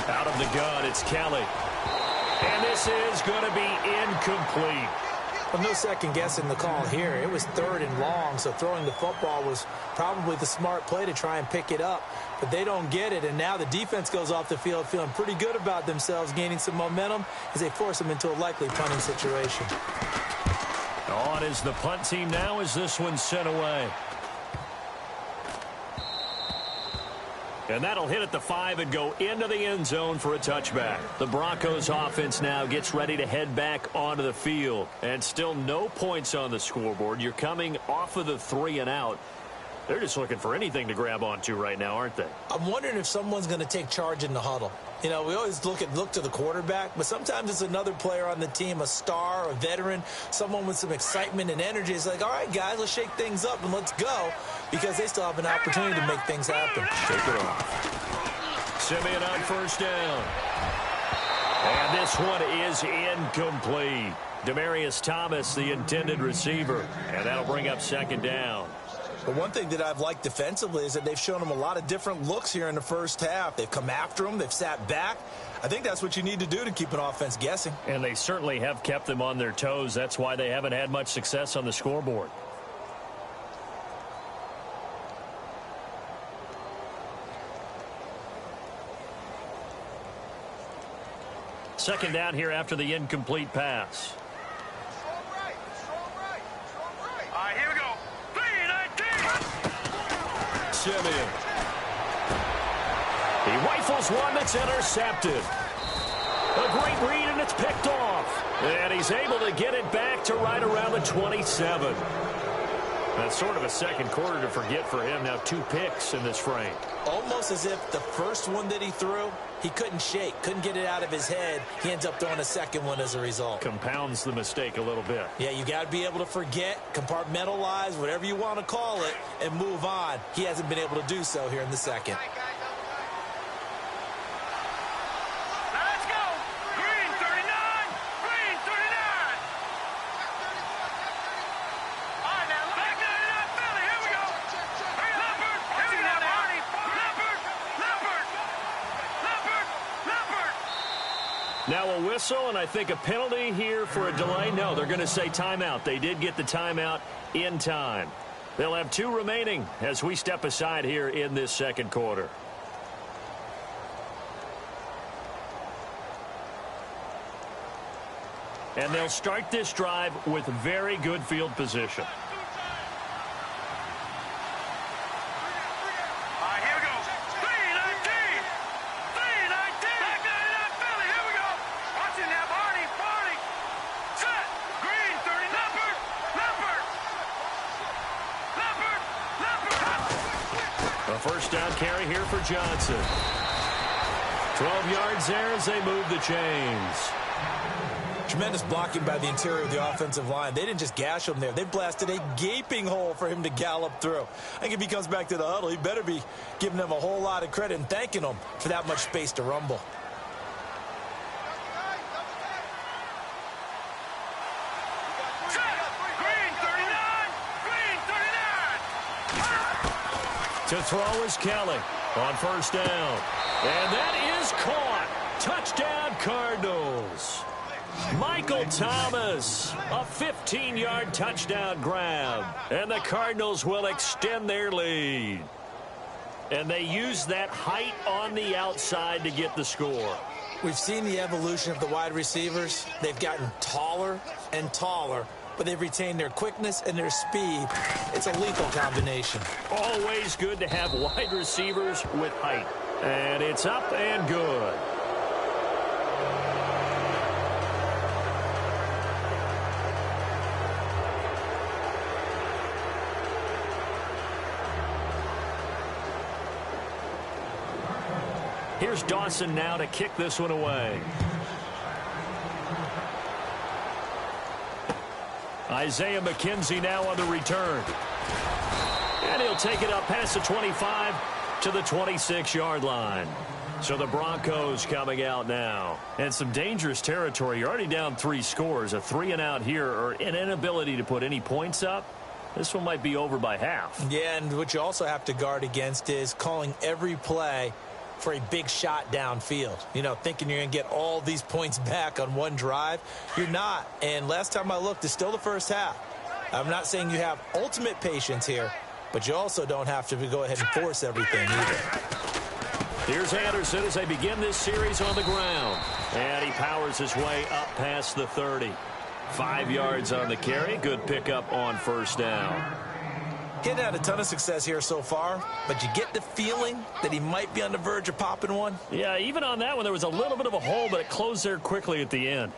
[SPEAKER 10] Out of the gun, it's Kelly. And this is going to be incomplete.
[SPEAKER 11] Well, no second guessing the call here. It was third and long, so throwing the football was probably the smart play to try and pick it up. But they don't get it, and now the defense goes off the field feeling pretty good about themselves, gaining some momentum as they force them into a likely punting situation.
[SPEAKER 10] On is the punt team now as this one's sent away. And that'll hit at the 5 and go into the end zone for a touchback. The Broncos offense now gets ready to head back onto the field. And still no points on the scoreboard. You're coming off of the 3 and out. They're just looking for anything to grab onto right now, aren't they?
[SPEAKER 11] I'm wondering if someone's going to take charge in the huddle. You know, we always look to the quarterback, but sometimes it's another player on the team, a star, a veteran, someone with some excitement and energy. It's like, all right, guys, let's shake things up and let's go, because they still have an opportunity to make things happen.
[SPEAKER 10] Take it off. Simeon on first down. And this one is incomplete. Demaryius Thomas, the intended receiver, and that'll bring up second down.
[SPEAKER 11] But one thing that I've liked defensively is that they've shown them a lot of different looks here in the first half. They've come after them. They've sat back. I think that's what you need to do to keep an offense guessing.
[SPEAKER 10] And they certainly have kept them on their toes. That's why they haven't had much success on the scoreboard. Second down here after the incomplete pass.
[SPEAKER 3] All right, here we go. 3-19.
[SPEAKER 10] Simeon. He rifles one that's intercepted. A great read, and it's picked off. And he's able to get it back to right around the 27. That's sort of a second quarter to forget for him. Now 2 picks in this frame.
[SPEAKER 11] Almost as if the first one that he threw, he couldn't shake, couldn't get it out of his head. He ends up throwing a second one as a result.
[SPEAKER 10] Compounds the mistake a little bit.
[SPEAKER 11] Yeah, you got to be able to forget, compartmentalize, whatever you want to call it, and move on. He hasn't been able to do so here in the second.
[SPEAKER 3] Let's go. Green 39. Green 39. All right, now, back 99 Philly. Here we go. Leopard. Here we go now, Barney. Leopard.
[SPEAKER 10] Now a whistle, and I think a penalty here for a delay. No, they're going to say timeout. They did get the timeout in time. They'll have 2 remaining as we step aside here in this second quarter. And they'll start this drive with very good field position. First down carry here for Johnson. 12 yards there as they move the chains.
[SPEAKER 11] Tremendous blocking by the interior of the offensive line. They didn't just gash him there. They blasted a gaping hole for him to gallop through. I think if he comes back to the huddle, he better be giving them a whole lot of credit and thanking them for that much space to rumble.
[SPEAKER 10] To throw is Kelly on first down. And that is caught. Touchdown, Cardinals. Michael Thomas, a 15-yard touchdown grab. And the Cardinals will extend their lead. And they use that height on the outside to get the score.
[SPEAKER 11] We've seen the evolution of the wide receivers. They've gotten taller and taller, but they've retained their quickness and their speed. It's a lethal combination.
[SPEAKER 10] Always good to have wide receivers with height. And it's up and good. Here's Dawson now to kick this one away. Isaiah McKenzie now on the return. And he'll take it up past the 25 to the 26-yard line. So the Broncos coming out now. And some dangerous territory. You're already down 3 scores. A 3-and-out here, or an inability to put any points up. This one might be over by half.
[SPEAKER 11] Yeah, and what you also have to guard against is calling every play for a big shot downfield. You know, thinking you're going to get all these points back on one drive. You're not. And last time I looked, it's still the first half. I'm not saying you have ultimate patience here, but you also don't have to go ahead and force everything either.
[SPEAKER 10] Here's Anderson as they begin this series on the ground. And he powers his way up past the 30. 5 yards on the carry. Good pickup on first down.
[SPEAKER 11] He hadn't had a ton of success here so far, but you get the feeling that he might be on the verge of popping one.
[SPEAKER 10] Yeah, even on that one, there was a little bit of a hole, but it closed there quickly at the end.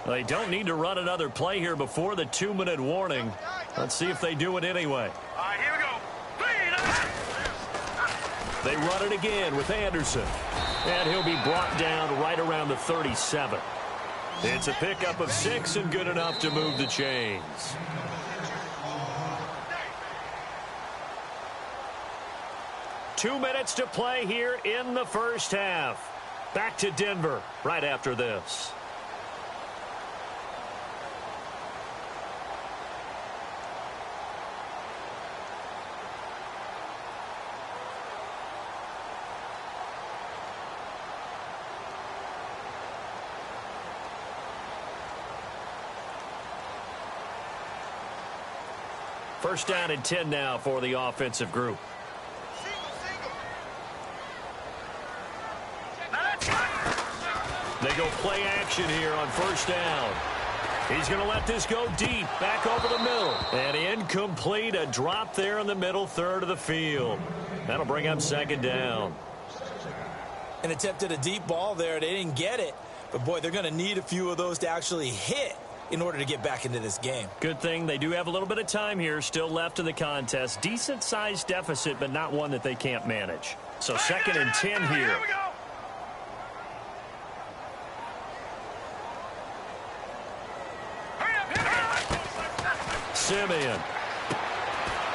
[SPEAKER 10] They don't need to run another play here before the 2-minute warning. Let's see if they do it anyway.
[SPEAKER 3] All right, here we go.
[SPEAKER 10] They run it again with Anderson. And he'll be brought down right around the 37. It's a pickup of 6 and good enough to move the chains. Two minutes to play here in the first half. Back to Denver right after this. First down and 10 now for the offensive group. They go play action here on first down. He's going to let this go deep, back over the middle. And incomplete, a drop there in the middle third of the field. That'll bring up second down.
[SPEAKER 11] An attempt at a deep ball there. They didn't get it. But, boy, they're going to need a few of those to actually hit in order to get back into this game.
[SPEAKER 10] Good thing they do have a little bit of time here still left in the contest. Decent-sized deficit, but not one that they can't manage. So second and 10 here. Simeon.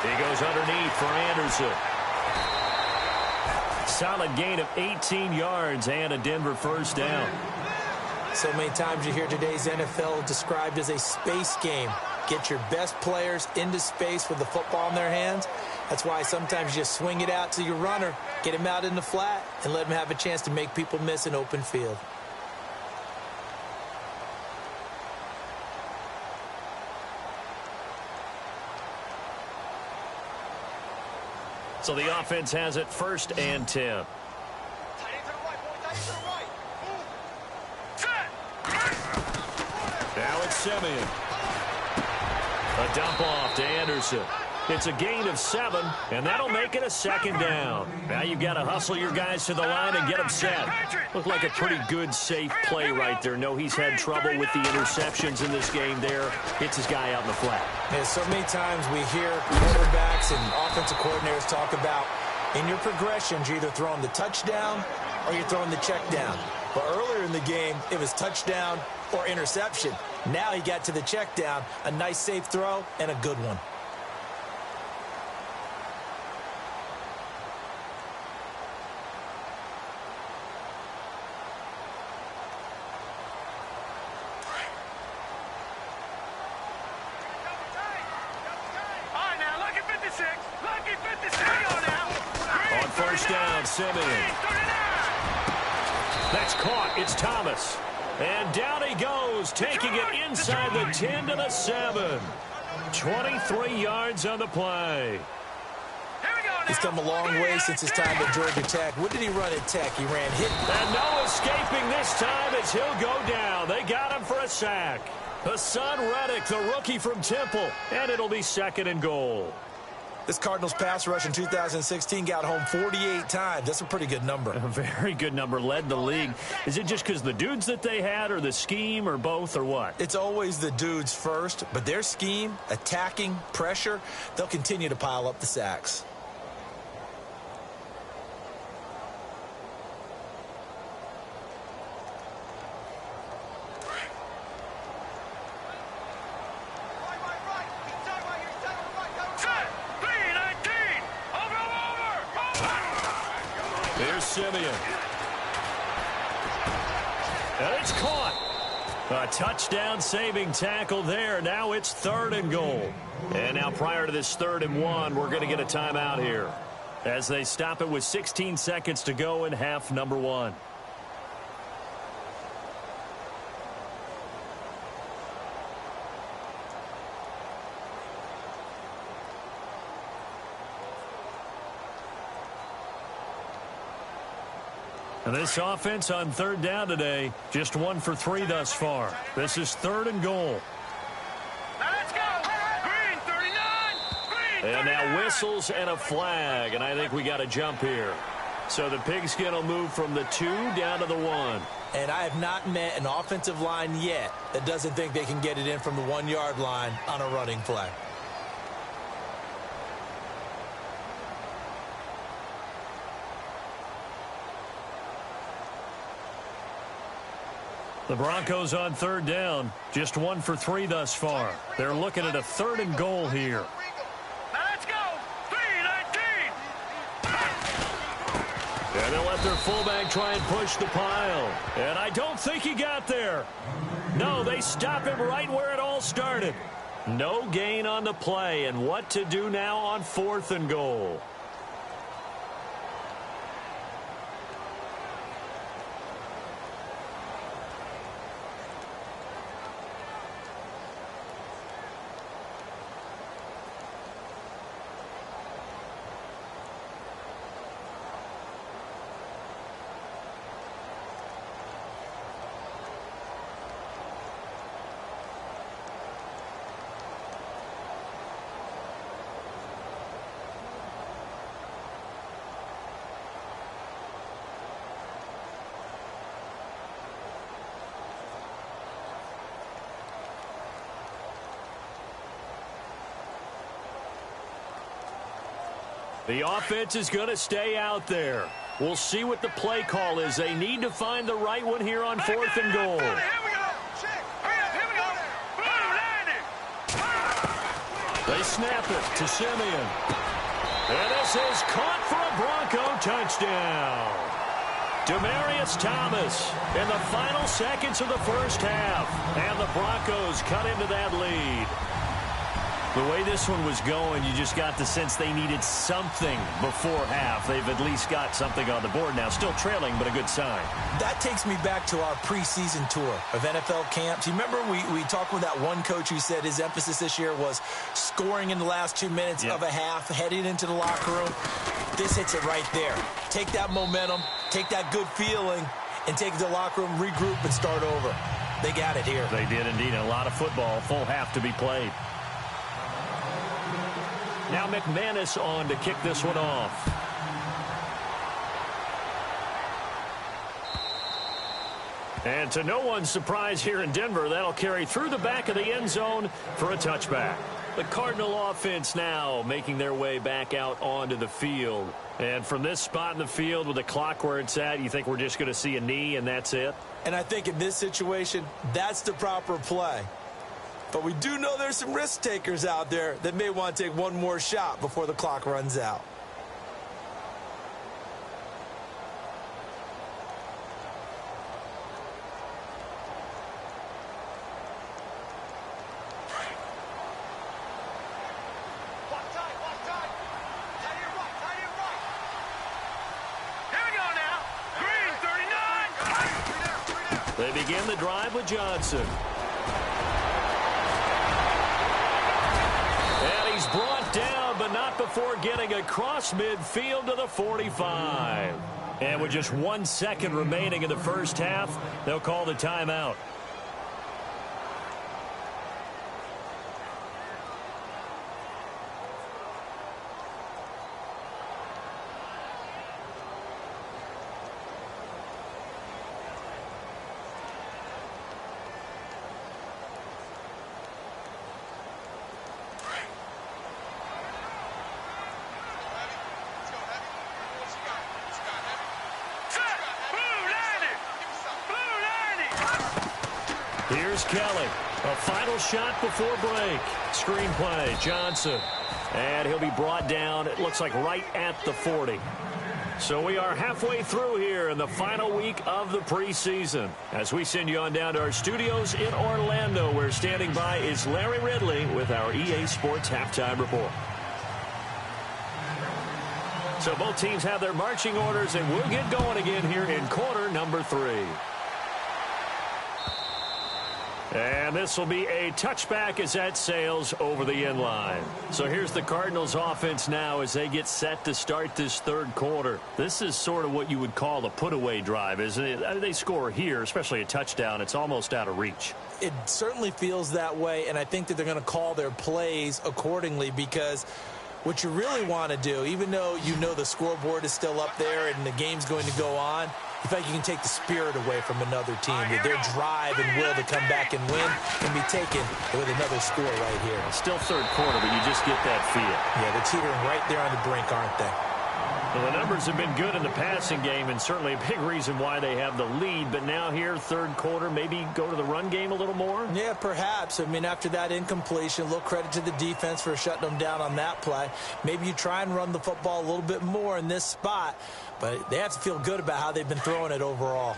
[SPEAKER 10] He goes underneath for Anderson. Solid gain of 18 yards and a Denver first down.
[SPEAKER 11] So many times you hear today's NFL described as a space game. Get your best players into space with the football in their hands. That's why sometimes you just swing it out to your runner, get him out in the flat, and let him have a chance to make people miss an open field.
[SPEAKER 10] So the offense has it first and 10. Now it's Simeon. A dump off to Anderson. It's a gain of 7, and that'll make it a second down. Now you've got to hustle your guys to the line and get them set. Looked like a pretty good, safe play right there. No, he's had trouble with the interceptions in this game there. Hits his guy out in the flat.
[SPEAKER 11] Yeah, so many times we hear quarterbacks and offensive coordinators talk about in your progressions, you're either throwing the touchdown or you're throwing the check down. But earlier in the game, it was touchdown or interception. Now he got to the check down, a nice safe throw, and a good one.
[SPEAKER 10] On first down, Simeon. That's caught. It's Thomas. And down he goes, taking it inside the 10 to the 7. 23 yards on the play.
[SPEAKER 11] He's come a long way since his time at Georgia Tech. What did he run at Tech? He ran hit.
[SPEAKER 10] And no escaping this time as he'll go down. They got him for a sack. Hassan Reddick, the rookie from Temple, and it'll be 2nd and goal.
[SPEAKER 11] This Cardinals pass rush in 2016 got home 48 times. That's a pretty good number.
[SPEAKER 10] A very good number, led the league. Is it just because the dudes that they had, or the scheme, or both, or what?
[SPEAKER 11] It's always the dudes first, but their scheme, attacking, pressure, they'll continue to pile up the sacks.
[SPEAKER 10] Here's Simeon. And it's caught. A touchdown-saving tackle there. Now it's 3rd and goal. And now prior to this 3rd and 1, we're going to get a timeout here as they stop it with 16 seconds to go in half number 1. And this offense on 3rd down today, just 1 for 3 thus far. This is 3rd and goal.
[SPEAKER 5] Let's go! Green 39! Green 39!
[SPEAKER 10] And now whistles and a flag, and I think we got a jump here. So the pigskin will move from the 2 down to the 1.
[SPEAKER 11] And I have not met an offensive line yet that doesn't think they can get it in from the 1-yard line on a running play.
[SPEAKER 10] The Broncos on 3rd down, just 1 for 3 thus far. They're looking at a 3rd and goal here.
[SPEAKER 5] Let's go! 3-19!
[SPEAKER 10] And they'll let their fullback try and push the pile. And I don't think he got there. No, they stop him right where it all started. No gain on the play, and what to do now on 4th and goal. The offense is going to stay out there. We'll see what the play call is. They need to find the right one here on 4th and goal.
[SPEAKER 5] Here we go! Here we go!
[SPEAKER 10] They snap it to Simeon. And this is caught for a Bronco touchdown. Demaryius Thomas in the final seconds of the first half. And the Broncos cut into that lead. The way this one was going, you just got the sense they needed something before half. They've at least got something on the board now. Still trailing, but a good sign.
[SPEAKER 11] That takes me back to our preseason tour of NFL camps. You remember we talked with that one coach who said his emphasis this year was scoring in the last 2 minutes of a half, heading into the locker room. This hits it right there. Take that momentum, take that good feeling, and take it to the locker room, regroup, and start over. They got it here.
[SPEAKER 10] They did indeed. A lot of football, full half to be played. Now McManus on to kick this one off. And to no one's surprise here in Denver, that'll carry through the back of the end zone for a touchback. The Cardinal offense now making their way back out onto the field. And from this spot in the field with the clock where it's at, you think we're just going to see a knee and that's it?
[SPEAKER 11] And I think in this situation, that's the proper play. But we do know there's some risk takers out there that may want to take one more shot before the clock runs out.
[SPEAKER 10] They begin the drive with Johnson. before getting across midfield to the 45. And with just 1 second remaining in the first half, they'll call the timeout. Here's Kelly. A final shot before break. Screenplay, Johnson. And he'll be brought down, it looks like, right at the 40. So we are halfway through here in the final week of the preseason. As we send you on down to our studios in Orlando, where standing by is Larry Ridley with our EA Sports Halftime Report. So both teams have their marching orders, and we'll get going again here in quarter number 3. And this will be a touchback as that sails over the end line. So here's the Cardinals offense now as they get set to start this third quarter. This is sort of what you would call a put-away drive, isn't it? They score here, especially a touchdown. It's almost out of reach.
[SPEAKER 11] It certainly feels that way, and I think that they're going to call their plays accordingly, because what you really want to do, even though you know the scoreboard is still up there and the game's going to go on, you feel like you can take the spirit away from another team. Their drive and will to come back and win can be taken with another score right here.
[SPEAKER 10] Still third quarter, but you just get that feel.
[SPEAKER 11] Yeah, they're teetering right there on the brink, aren't they?
[SPEAKER 10] Well, the numbers have been good in the passing game, and certainly a big reason why they have the lead. But now here, third quarter, maybe go to the run game a little more?
[SPEAKER 11] Yeah, perhaps. I mean, after that incompletion, a little credit to the defense for shutting them down on that play. Maybe you try and run the football a little bit more in this spot, but they have to feel good about how they've been throwing it overall.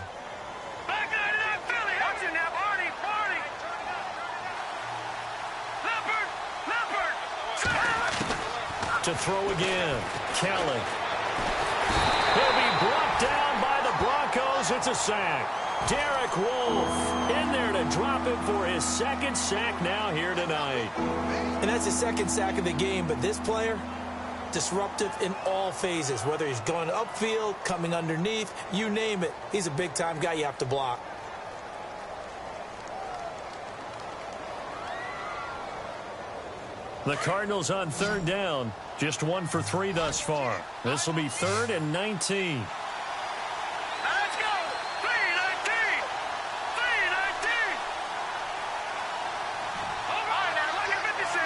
[SPEAKER 3] Back out of that Philly. Watching that Barney. Leopard.
[SPEAKER 10] To throw again, Kelly. He'll be brought down by the Broncos. It's a sack. Derek Wolfe in there to drop him for his second sack now here tonight.
[SPEAKER 11] And that's his second sack of the game, but this player, disruptive in all phases, whether he's going upfield, coming underneath, you name it. He's a big-time guy you have to block.
[SPEAKER 10] The Cardinals on third down, just 1 for 3 thus far. This will be 3rd and 19.
[SPEAKER 3] Let's go. 3-19. All right, now, lucky 56.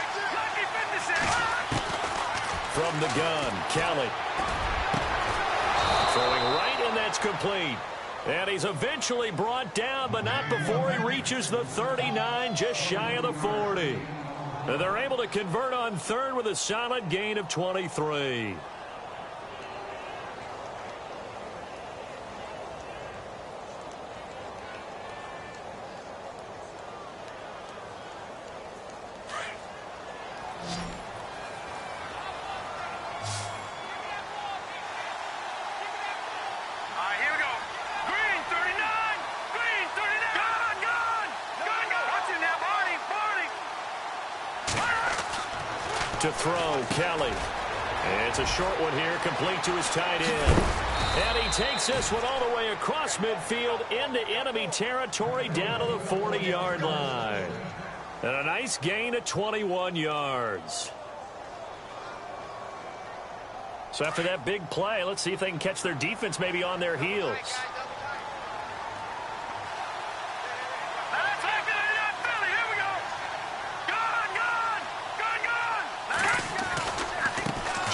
[SPEAKER 10] From the gun, Kelly. Throwing right, and that's complete. And he's eventually brought down, but not before he reaches the 39, just shy of the 40. And they're able to convert on third with a solid gain of 23. To throw, Kelly. It's a short one here, complete to his tight end. And he takes this one all the way across midfield into enemy territory down to the 40-yard line. And a nice gain of 21 yards. So after that big play, let's see if they can catch their defense maybe on their heels.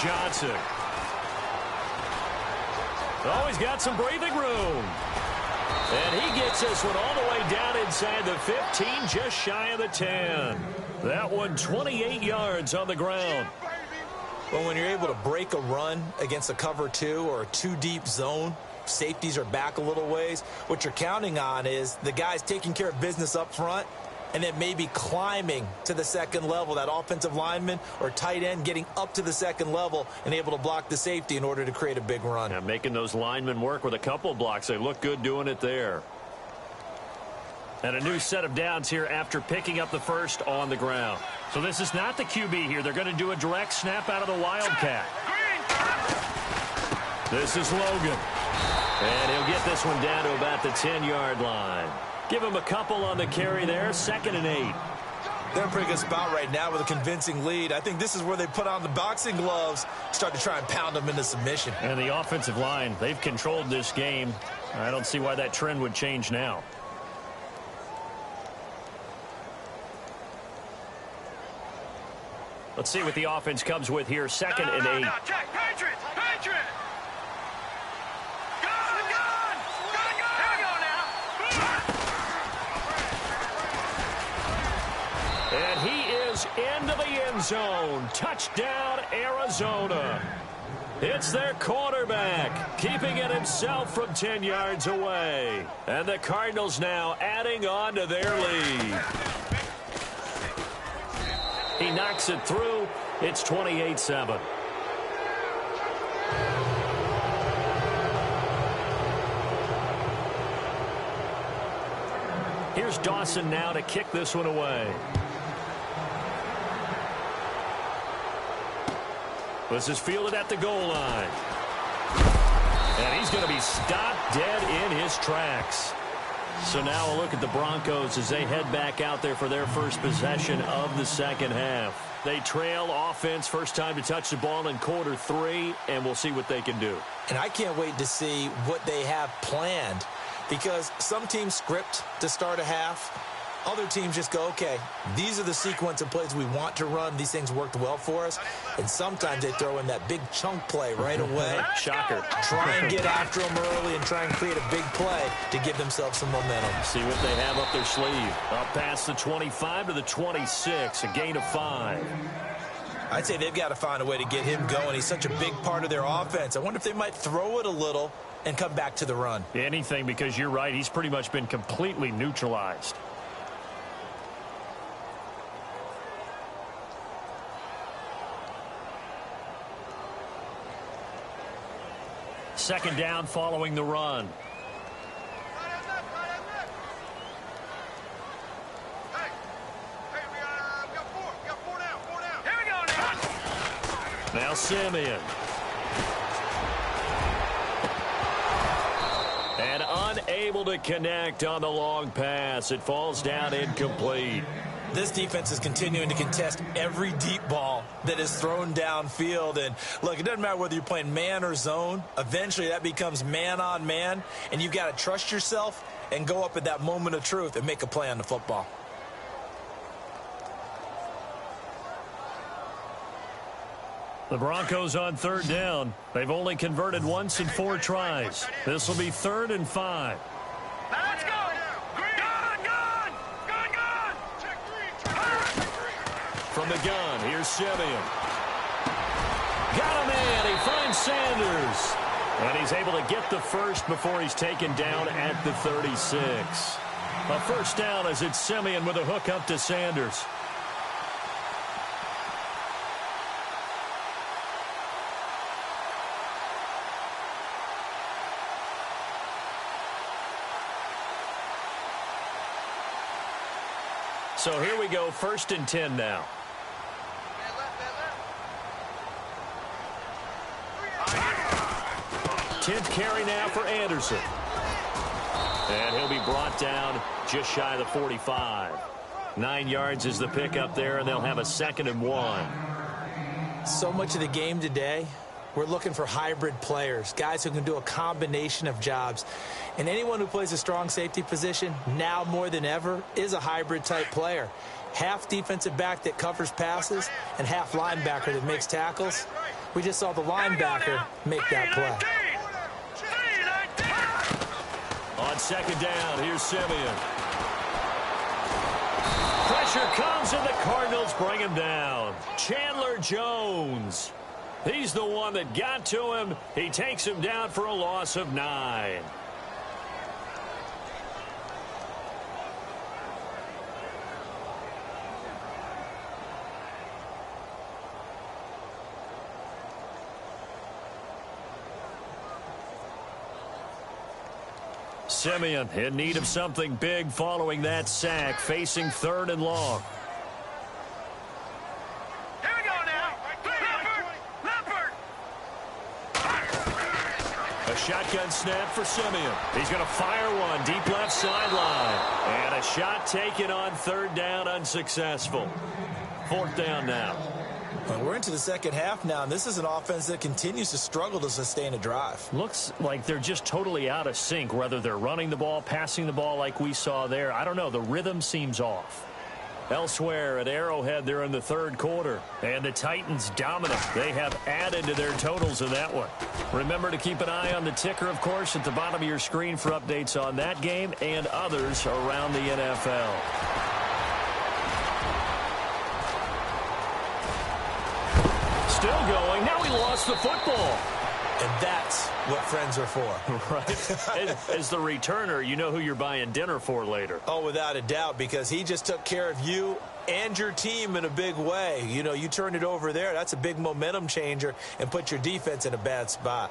[SPEAKER 10] Johnson. Always got some breathing room. And he gets this one all the way down inside the 15, just shy of the 10. That one 28 yards on the ground.
[SPEAKER 11] Well, when you're able to break a run against a cover 2 or a 2-deep zone, safeties are back a little ways. What you're counting on is the guys taking care of business up front, and then maybe climbing to the second level, that offensive lineman or tight end getting up to the second level and able to block the safety in order to create a big run.
[SPEAKER 10] Yeah, making those linemen work with a couple blocks. They look good doing it there. And a new set of downs here after picking up the first on the ground. So this is not the QB here. They're going to do a direct snap out of the Wildcat. This is Logan. And he'll get this one down to about the 10-yard line. Give him a couple on the carry there. 2nd and 8.
[SPEAKER 11] They're in a pretty good spot right now with a convincing lead. I think this is where they put on the boxing gloves, start to try and pound them into submission.
[SPEAKER 10] And the offensive line, they've controlled this game. I don't see why that trend would change now. Let's see what the offense comes with here. 2nd and 8.
[SPEAKER 5] Check, Patriots! Patriots!
[SPEAKER 10] And he is into the end zone. Touchdown, Arizona. It's their quarterback, keeping it himself from 10 yards away. And the Cardinals now adding on to their lead. He knocks it through. It's 28-7. Here's Dawson now to kick this one away. This is fielded at the goal line. And he's going to be stopped dead in his tracks. So now a look at the Broncos as they head back out there for their first possession of the second half. They trail offense, first time to touch the ball in quarter 3, and we'll see what they can do.
[SPEAKER 11] And I can't wait to see what they have planned, because some teams script to start a half. Other teams just go, okay, these are the sequence of plays we want to run. These things worked well for us. And sometimes they throw in that big chunk play right away.
[SPEAKER 10] Shocker.
[SPEAKER 11] Try and get after them early and try and create a big play to give themselves some momentum.
[SPEAKER 10] See what they have up their sleeve. Up past the 25 to the 26, a gain of 5.
[SPEAKER 11] I'd say they've got to find a way to get him going. He's such a big part of their offense. I wonder if they might throw it a little and come back to the run.
[SPEAKER 10] Anything, because you're right. He's pretty much been completely neutralized. Second down following the run. Now Simeon. And unable to connect on the long pass. It falls down incomplete.
[SPEAKER 11] This defense is continuing to contest every deep ball that is thrown downfield. And, look, it doesn't matter whether you're playing man or zone. Eventually that becomes man on man, and you've got to trust yourself and go up at that moment of truth and make a play on the football.
[SPEAKER 10] The Broncos on third down. They've only converted once in 4 tries. This will be 3rd and 5.
[SPEAKER 5] Let's go!
[SPEAKER 10] From the gun, here's Simeon. Got a man. He finds Sanders. And he's able to get the first before he's taken down at the 36. A first down as it's Simeon with a hook up to Sanders. So here we go, 1st and 10 now. 10th carry now for Anderson. And he'll be brought down just shy of the 45. 9 yards is the pickup there, and they'll have a 2nd and 1.
[SPEAKER 11] So much of the game today, we're looking for hybrid players, guys who can do a combination of jobs. And anyone who plays a strong safety position, now more than ever, is a hybrid-type player. Half defensive back that covers passes and half linebacker that makes tackles. We just saw the linebacker make that play.
[SPEAKER 10] On 2nd down, here's Simeon. Pressure comes, and the Cardinals bring him down. Chandler Jones. He's the one that got to him. He takes him down for a loss of 9. Simeon in need of something big following that sack, facing 3rd and long.
[SPEAKER 5] Here we go now. Leopard.
[SPEAKER 10] A shotgun snap for Simeon. He's going to fire one deep left sideline. And a shot taken on 3rd down, unsuccessful. 4th down now.
[SPEAKER 11] Well, we're into the second half now, and this is an offense that continues to struggle to sustain a drive.
[SPEAKER 10] Looks like they're just totally out of sync, whether they're running the ball, passing the ball like we saw there. I don't know. The rhythm seems off. Elsewhere at Arrowhead, they're in the 3rd quarter. And the Titans dominant. They have added to their totals in that one. Remember to keep an eye on the ticker, of course, at the bottom of your screen for updates on that game and others around the NFL. Still going. Now he lost the football.
[SPEAKER 11] And that's what friends are for.
[SPEAKER 10] Right. As the returner, you know who you're buying dinner for later.
[SPEAKER 11] Oh, without a doubt, because he just took care of you and your team in a big way. You know, you turned it over there. That's a big momentum changer and put your defense in a bad spot.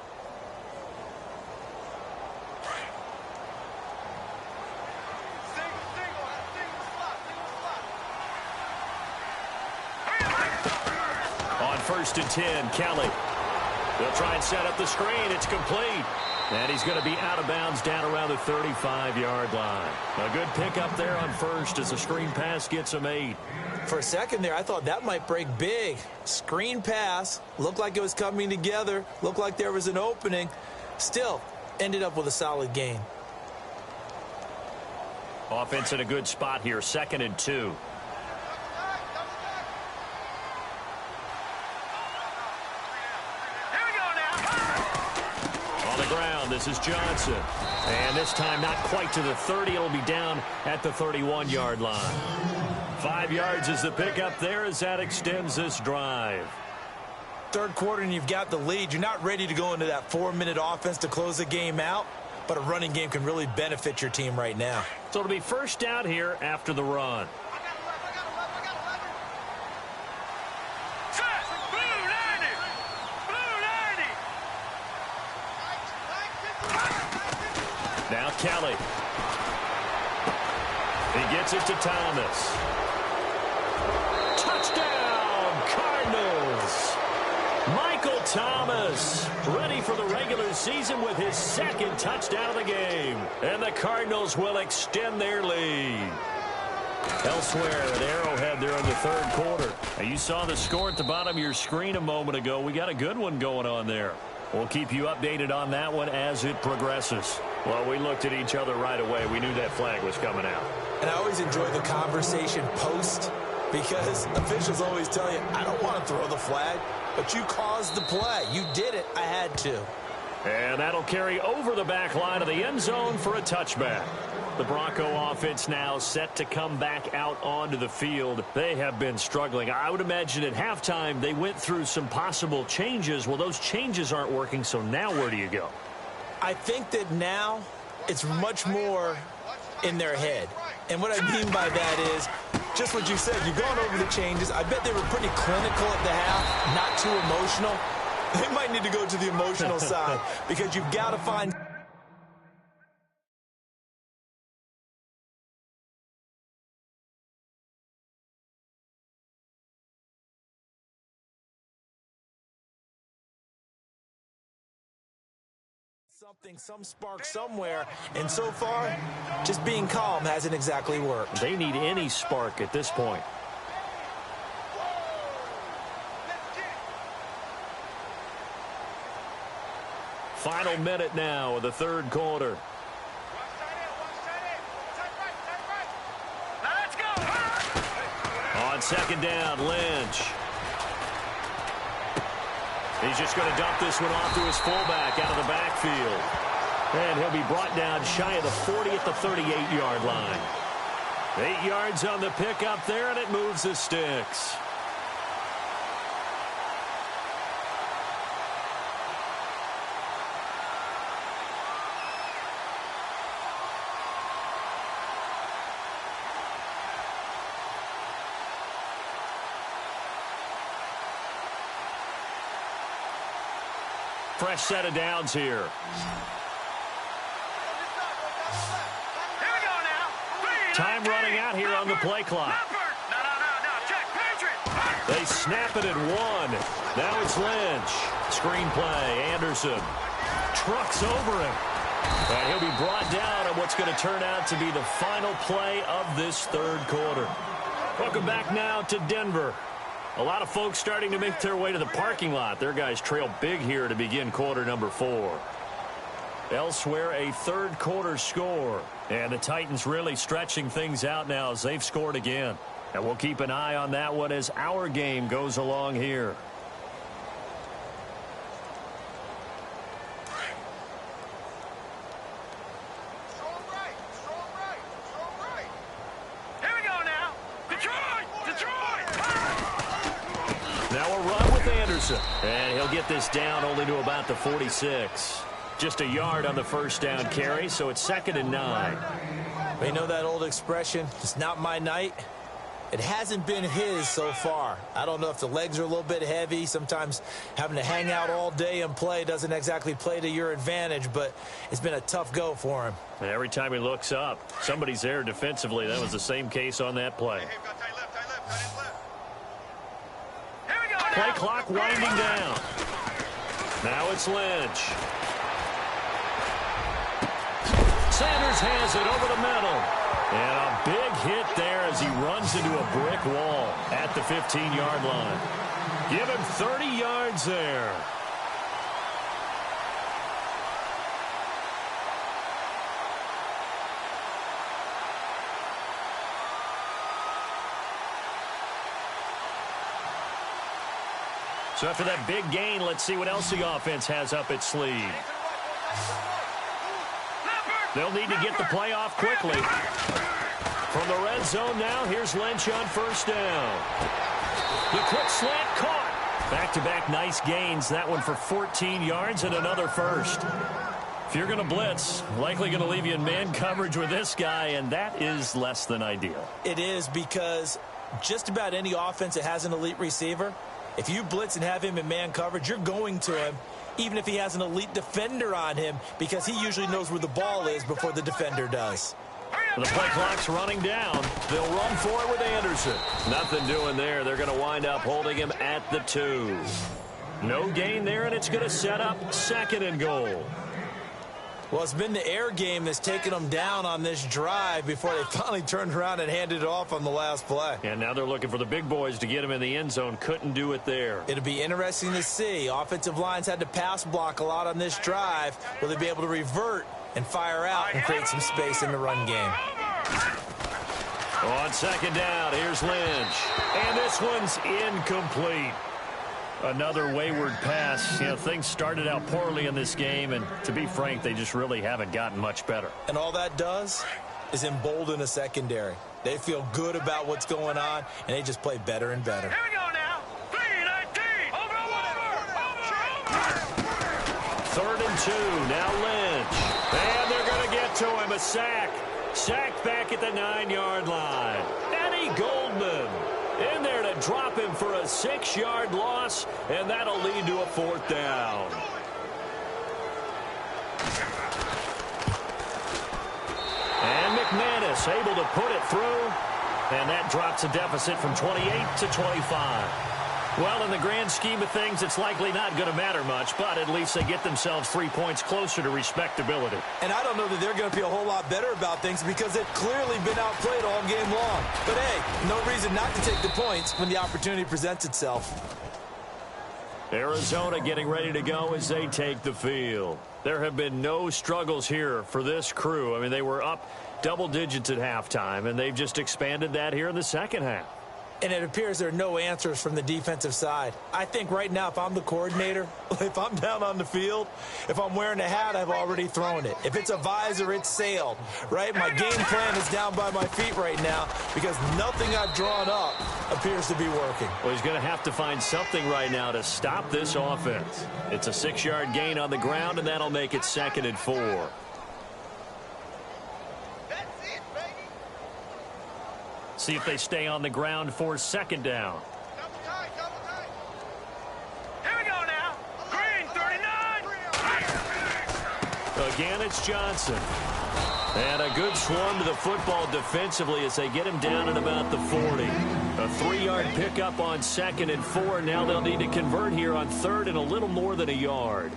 [SPEAKER 10] On 1st and 10, Kelly. They'll try and set up the screen. It's complete. And he's going to be out of bounds down around the 35-yard line. A good pickup there on 1st as the screen pass gets him 8.
[SPEAKER 11] For a second there, I thought that might break big. Screen pass. Looked like it was coming together. Looked like there was an opening. Still, ended up with a solid gain.
[SPEAKER 10] Offense in a good spot here. 2nd and 2. This is Johnson. And this time not quite to the 30. It'll be down at the 31-yard line. 5 yards is the pickup there as that extends this drive.
[SPEAKER 11] 3rd quarter and you've got the lead. You're not ready to go into that 4-minute offense to close the game out, but a running game can really benefit your team right now.
[SPEAKER 10] So it'll be 1st down here after the run. Now Kelly. He gets it to Thomas. Touchdown, Cardinals. Michael Thomas ready for the regular season with his 2nd touchdown of the game. And the Cardinals will extend their lead. Elsewhere at Arrowhead, they're in the 3rd quarter. Now, you saw the score at the bottom of your screen a moment ago. We got a good one going on there. We'll keep you updated on that one as it progresses. Well, we looked at each other right away. We knew that flag was coming out.
[SPEAKER 11] And I always enjoy the conversation post because officials always tell you, I don't want to throw the flag, but you caused the play. You did it. I had to.
[SPEAKER 10] And that'll carry over the back line of the end zone for a touchback. The Bronco offense now set to come back out onto the field. They have been struggling. I would imagine at halftime they went through some possible changes. Well, those changes aren't working, so now where do you go?
[SPEAKER 11] I think that now it's much more in their head. And what I mean by that is just what you said. You've gone over the changes. I bet they were pretty clinical at the half, not too emotional. They might need to go to the emotional side because you've got to find something, some spark somewhere, and so far, just being calm hasn't exactly worked.
[SPEAKER 10] They need any spark at this point. Final minute now of the 3rd quarter. On 2nd down, Lynch. He's just going to dump this one off to his fullback out of the backfield. And he'll be brought down shy of the 40 at the 38-yard line. 8 yards on the pickup there, and it moves the sticks. Fresh set of downs here. on the play clock. They snap it at 1. Now it's Lynch. Screen play. Anderson trucks over him. And he'll be brought down on what's going to turn out to be the final play of this third quarter. Welcome back now to Denver. A lot of folks starting to make their way to the parking lot. Their guys trail big here to begin quarter number 4. Elsewhere, a third quarter score. And the Titans really stretching things out now as they've scored again. And we'll keep an eye on that one as our game goes along here.
[SPEAKER 5] Here we go now. Detroit!
[SPEAKER 10] Now a run with Anderson. And he'll get this down only to about the 46. Just a yard on the first down carry, so it's 2nd and 9.
[SPEAKER 11] You know that old expression, it's not my night? It hasn't been his so far. I don't know if the legs are a little bit heavy. Sometimes having to hang out all day and play doesn't exactly play to your advantage, but it's been a tough go for him.
[SPEAKER 10] And every time he looks up, somebody's there defensively. That was the same case on that play. Play clock winding down. Now it's Lynch. Sanders has it over the middle. And a big hit there as he runs into a brick wall at the 15-yard line. Give him 30 yards there. So after that big gain, let's see what else the offense has up its sleeve. They'll need to get the play off quickly. From the red zone now, here's Lynch on first down. The quick slant caught. Back-to-back nice gains. That one for 14 yards and another first. If you're going to blitz, likely going to leave you in man coverage with this guy, and that is less than ideal.
[SPEAKER 11] It is, because just about any offense that has an elite receiver, if you blitz and have him in man coverage, you're going to him, even if he has an elite defender on him, because he usually knows where the ball is before the defender does.
[SPEAKER 10] The play clock's running down. They'll run for it with Anderson. Nothing doing there. They're going to wind up holding him at the 2. No gain there, and it's going to set up 2nd and goal.
[SPEAKER 11] Well, it's been the air game that's taken them down on this drive before they finally turned around and handed it off on the last play.
[SPEAKER 10] And now they're looking for the big boys to get him in the end zone. Couldn't do it there.
[SPEAKER 11] It'll be interesting to see. Offensive lines had to pass block a lot on this drive. Will they be able to revert and fire out and create some space in the run game?
[SPEAKER 10] On 2nd down, here's Lynch. And this one's incomplete. Another wayward pass. You know, things started out poorly in this game, and to be frank, they just really haven't gotten much better.
[SPEAKER 11] And all that does is embolden a secondary. They feel good about what's going on, and they just play better and better.
[SPEAKER 5] Here we go now. 3-19. Over.
[SPEAKER 10] 3rd and 2. Now Lynch. And they're going to get to him. A sack. Sacked back at the 9-yard line. Eddie Goldman in there to drop him for a 6-yard loss, and that'll lead to a 4th down. And McManus able to put it through, and that drops a deficit from 28 to 25. Well, in the grand scheme of things, it's likely not going to matter much, but at least they get themselves 3 points closer to respectability.
[SPEAKER 11] And I don't know that they're going to feel a whole lot better about things because they've clearly been outplayed all game long. But, hey, no reason not to take the points when the opportunity presents itself.
[SPEAKER 10] Arizona getting ready to go as they take the field. There have been no struggles here for this crew. I mean, they were up double digits at halftime, and they've just expanded that here in the second half.
[SPEAKER 11] And it appears there are no answers from the defensive side. I think right now, if I'm the coordinator, if I'm down on the field, if I'm wearing a hat, I've already thrown it. If it's a visor, it's sailed, right? My game plan is down by my feet right now because nothing I've drawn up appears to be working.
[SPEAKER 10] Well, he's going to have to find something right now to stop this offense. It's a 6-yard gain on the ground, and that'll make it 2nd and 4. See if they stay on the ground for 2nd down.
[SPEAKER 5] Here we go now. Green, 39.
[SPEAKER 10] Again, it's Johnson. And a good swarm to the football defensively as they get him down at about the 40. A 3-yard pickup on 2nd and 4. Now they'll need to convert here on 3rd and a little more than a yard.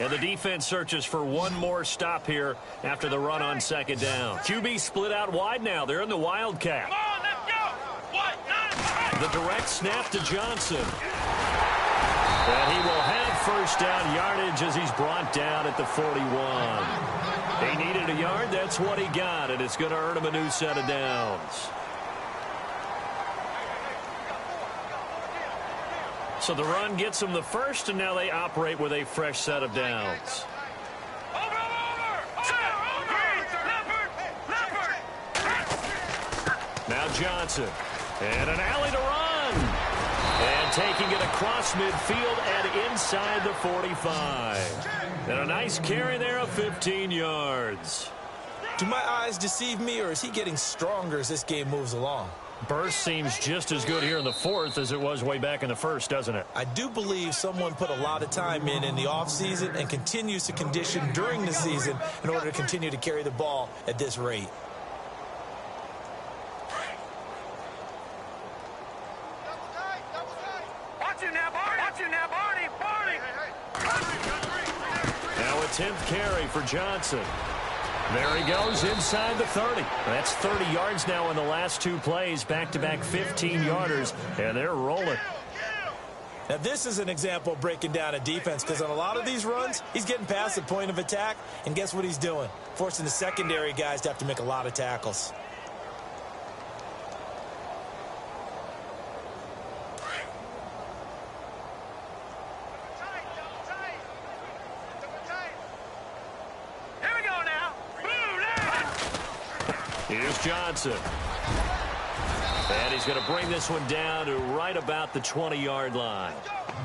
[SPEAKER 10] And the defense searches for one more stop here after the run on 2nd down. QB split out wide now. They're in the Wildcat.
[SPEAKER 5] Come on, let's go.
[SPEAKER 10] The direct snap to Johnson. And he will have first down yardage as he's brought down at the 41. He needed a yard. That's what he got, and it's going to earn him a new set of downs. So the run gets them the first, and now they operate with a fresh set of downs. Now Johnson. And an alley to run. And taking it across midfield and inside the 45. And a nice carry there of 15 yards.
[SPEAKER 11] Do my eyes deceive me, or is he getting stronger as this game moves along?
[SPEAKER 10] Burst seems just as good here in the 4th as it was way back in the 1st, doesn't it?
[SPEAKER 11] I do believe someone put a lot of time in the offseason and continues to condition during the season in order to continue to carry the ball at this rate.
[SPEAKER 10] Now a 10th carry for Johnson. There he goes inside the 30. That's 30 yards now in the last 2 plays. Back-to-back 15-yarders, and they're rolling.
[SPEAKER 11] Now, this is an example of breaking down a defense, because on a lot of these runs, he's getting past the point of attack, and guess what he's doing? Forcing the secondary guys to have to make a lot of tackles.
[SPEAKER 10] Here's Johnson. And he's going to bring this one down to right about the 20-yard line.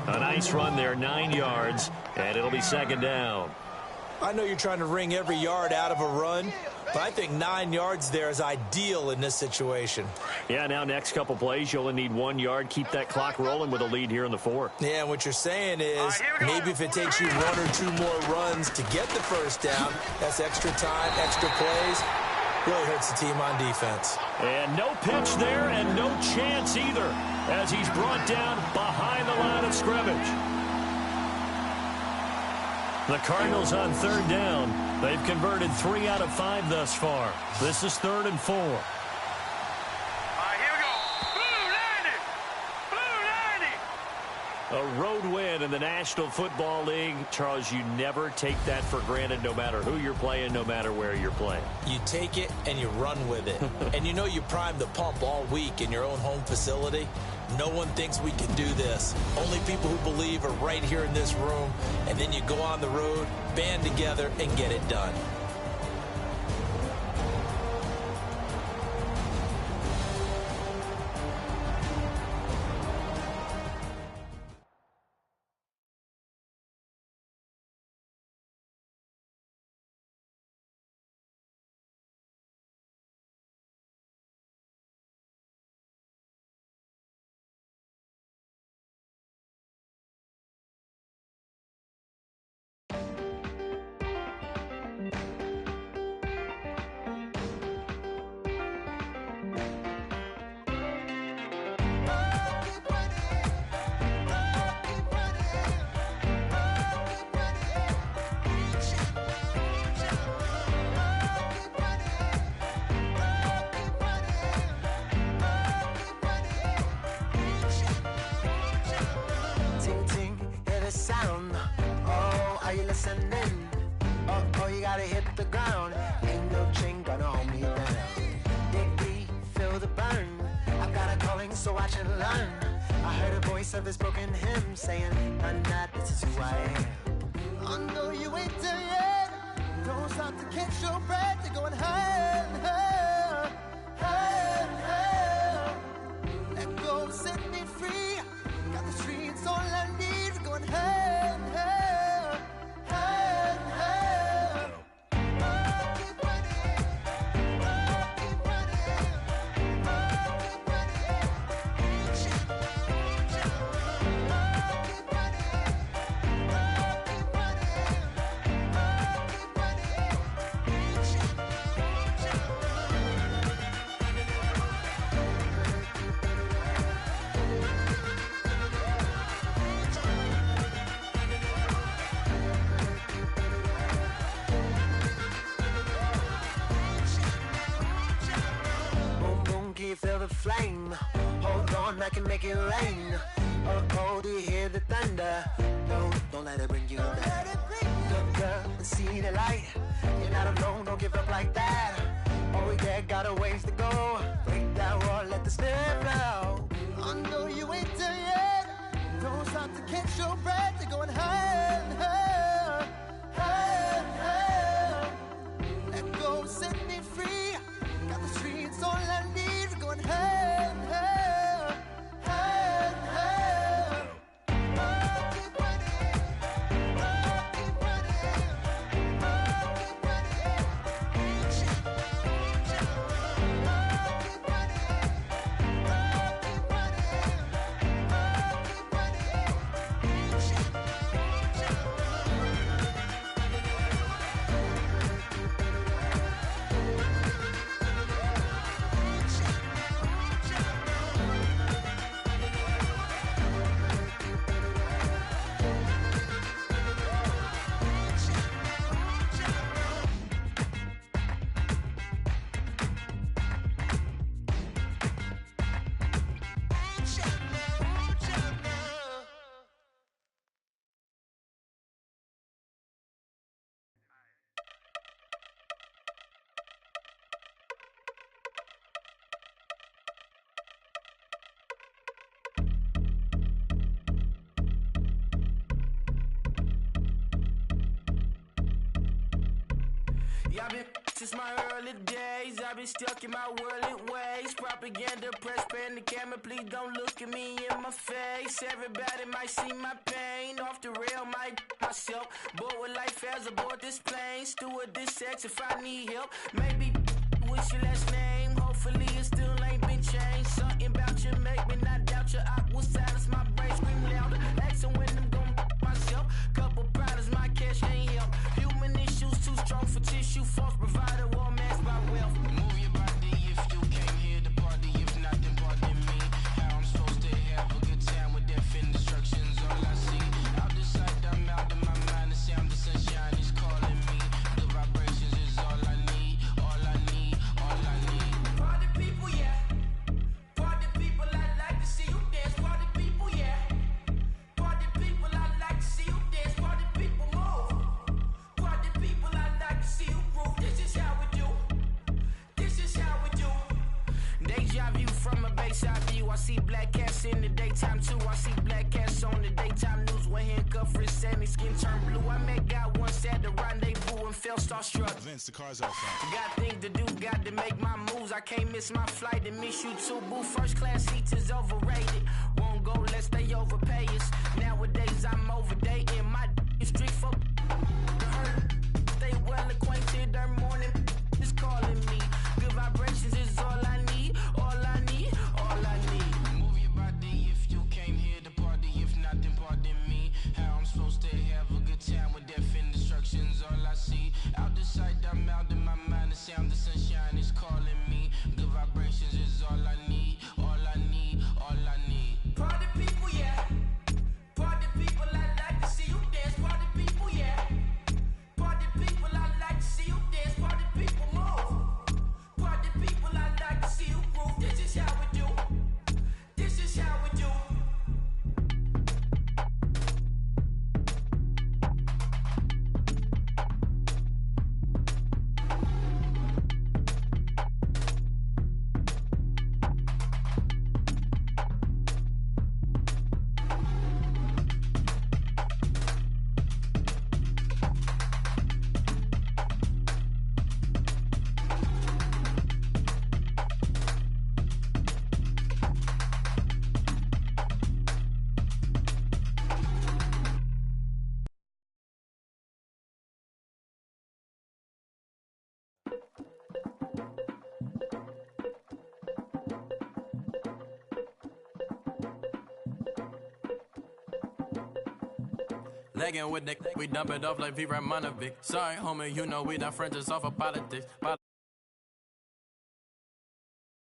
[SPEAKER 10] A nice run there, 9 yards, and it'll be 2nd down.
[SPEAKER 11] I know you're trying to wring every yard out of a run, but I think 9 yards there is ideal in this situation.
[SPEAKER 10] Yeah, now next couple plays, you only need 1 yard. Keep that clock rolling with a lead here in the 4th.
[SPEAKER 11] Yeah, and what you're saying is maybe if it takes you 1 or 2 more runs to get the first down, that's extra time, extra plays. Really hurts the team on defense.
[SPEAKER 10] And no pitch there and no chance either as he's brought down behind the line of scrimmage. The Cardinals on 3rd down. They've converted 3 out of 5 thus far. This is 3rd and 4. A road win in the National Football League. Charles, you never take that for granted no matter who you're playing, no matter where you're playing.
[SPEAKER 11] You take it and you run with it. And you know you primed the pump all week in your own home facility. No one thinks we can do this. Only people who believe are right here in this room. And then you go on the road, band together, and get it done.
[SPEAKER 6] Oh, you gotta hit the ground. Ain't no chain gonna hold me down. Dig deep, feel the burn. I've got a calling, so watch and learn. I heard a voice of his broken hymn saying, "None that this is who I am." I know you ain't there yet. Don't stop to catch your breath. You're going higher and higher, higher and higher. Let go, set me free. Got the streets all I need. Going higher and higher, higher and higher. a flame. Hold on, I can make it rain. Oh, do you hear the thunder? Don't let it bring you down. Look up and see the light. You're not alone, don't give up like that. Oh yeah, got a ways to go. Break that wall, let the spirit flow. I know you ain't done yet. Don't stop to catch your breath. You're going higher and higher, higher and higher. Let go, set me free. Got the streets, all I need. We're going higher and higher, higher and higher. Oh, keep running. Oh, keep running. Oh, keep running. Keep
[SPEAKER 12] I've been since my early days. I've been stuck in my worldly ways. Propaganda, press, pan the camera. Please don't look at me in my face. Everybody might see my pain. Off the rail, might myself. Bored with life as aboard this plane. Steward this sex if I need help. Maybe what's your last name? Hopefully it still ain't been changed. Something about you make me not doubt your aqua silence. My brain scream louder. Asking when I'm gon' myself. Couple problems, my cash ain't help. Human issues too strong for tissue. False provider, war masked by wealth. Move your body if you came here to party. If not, then pardon me. How I'm supposed to have a good time with death and destruction's all I see. Out the sight, I'm out of my mind. The sound of sunshine is calling me. The vibrations is all I need. All I need, all I need. Party people, yeah. Party people, I like to see you dance. Party people, yeah. Party people, I like to see you dance. Party people, move. Party people, I like to see you groove. This is how we do. This is how we do. Deja vu from a bayside view. I see black cats in the daytime too. I see black cats on the daytime news. When handcuffed, wrist sandy, skin turned blue. I met God once at the rendezvous and felt starstruck.
[SPEAKER 3] Vince, the car's outside.
[SPEAKER 12] Got things to do, got to make my moves. I can't miss my flight and miss you too, boo. First class seats is overrated. Won't go, let's stay overpay us. Nowadays I'm overdating. My is strict for stay well acquainted. Their morning is calling me. Good vibrations is all I need. All I need, all I need. Move your body if you came here to party. If not, then pardon me. How I'm supposed to have a good time with death and destruction's all I see. Out the sight, I'm out of my mind. The sound of sunshine is calling me. Good vibrations is all I need. All I need, all I need. Party people, yeah. Party people, I like to see you dance. Party people, yeah. Party people, I like to see you dance. Party people, move. Party people, I like to see you groove. This is how we do. This is how we do.
[SPEAKER 13] Legging with Nick, we dump it off like V. Ramanovic. Sorry, homie, you know we not friends, it's off of politics.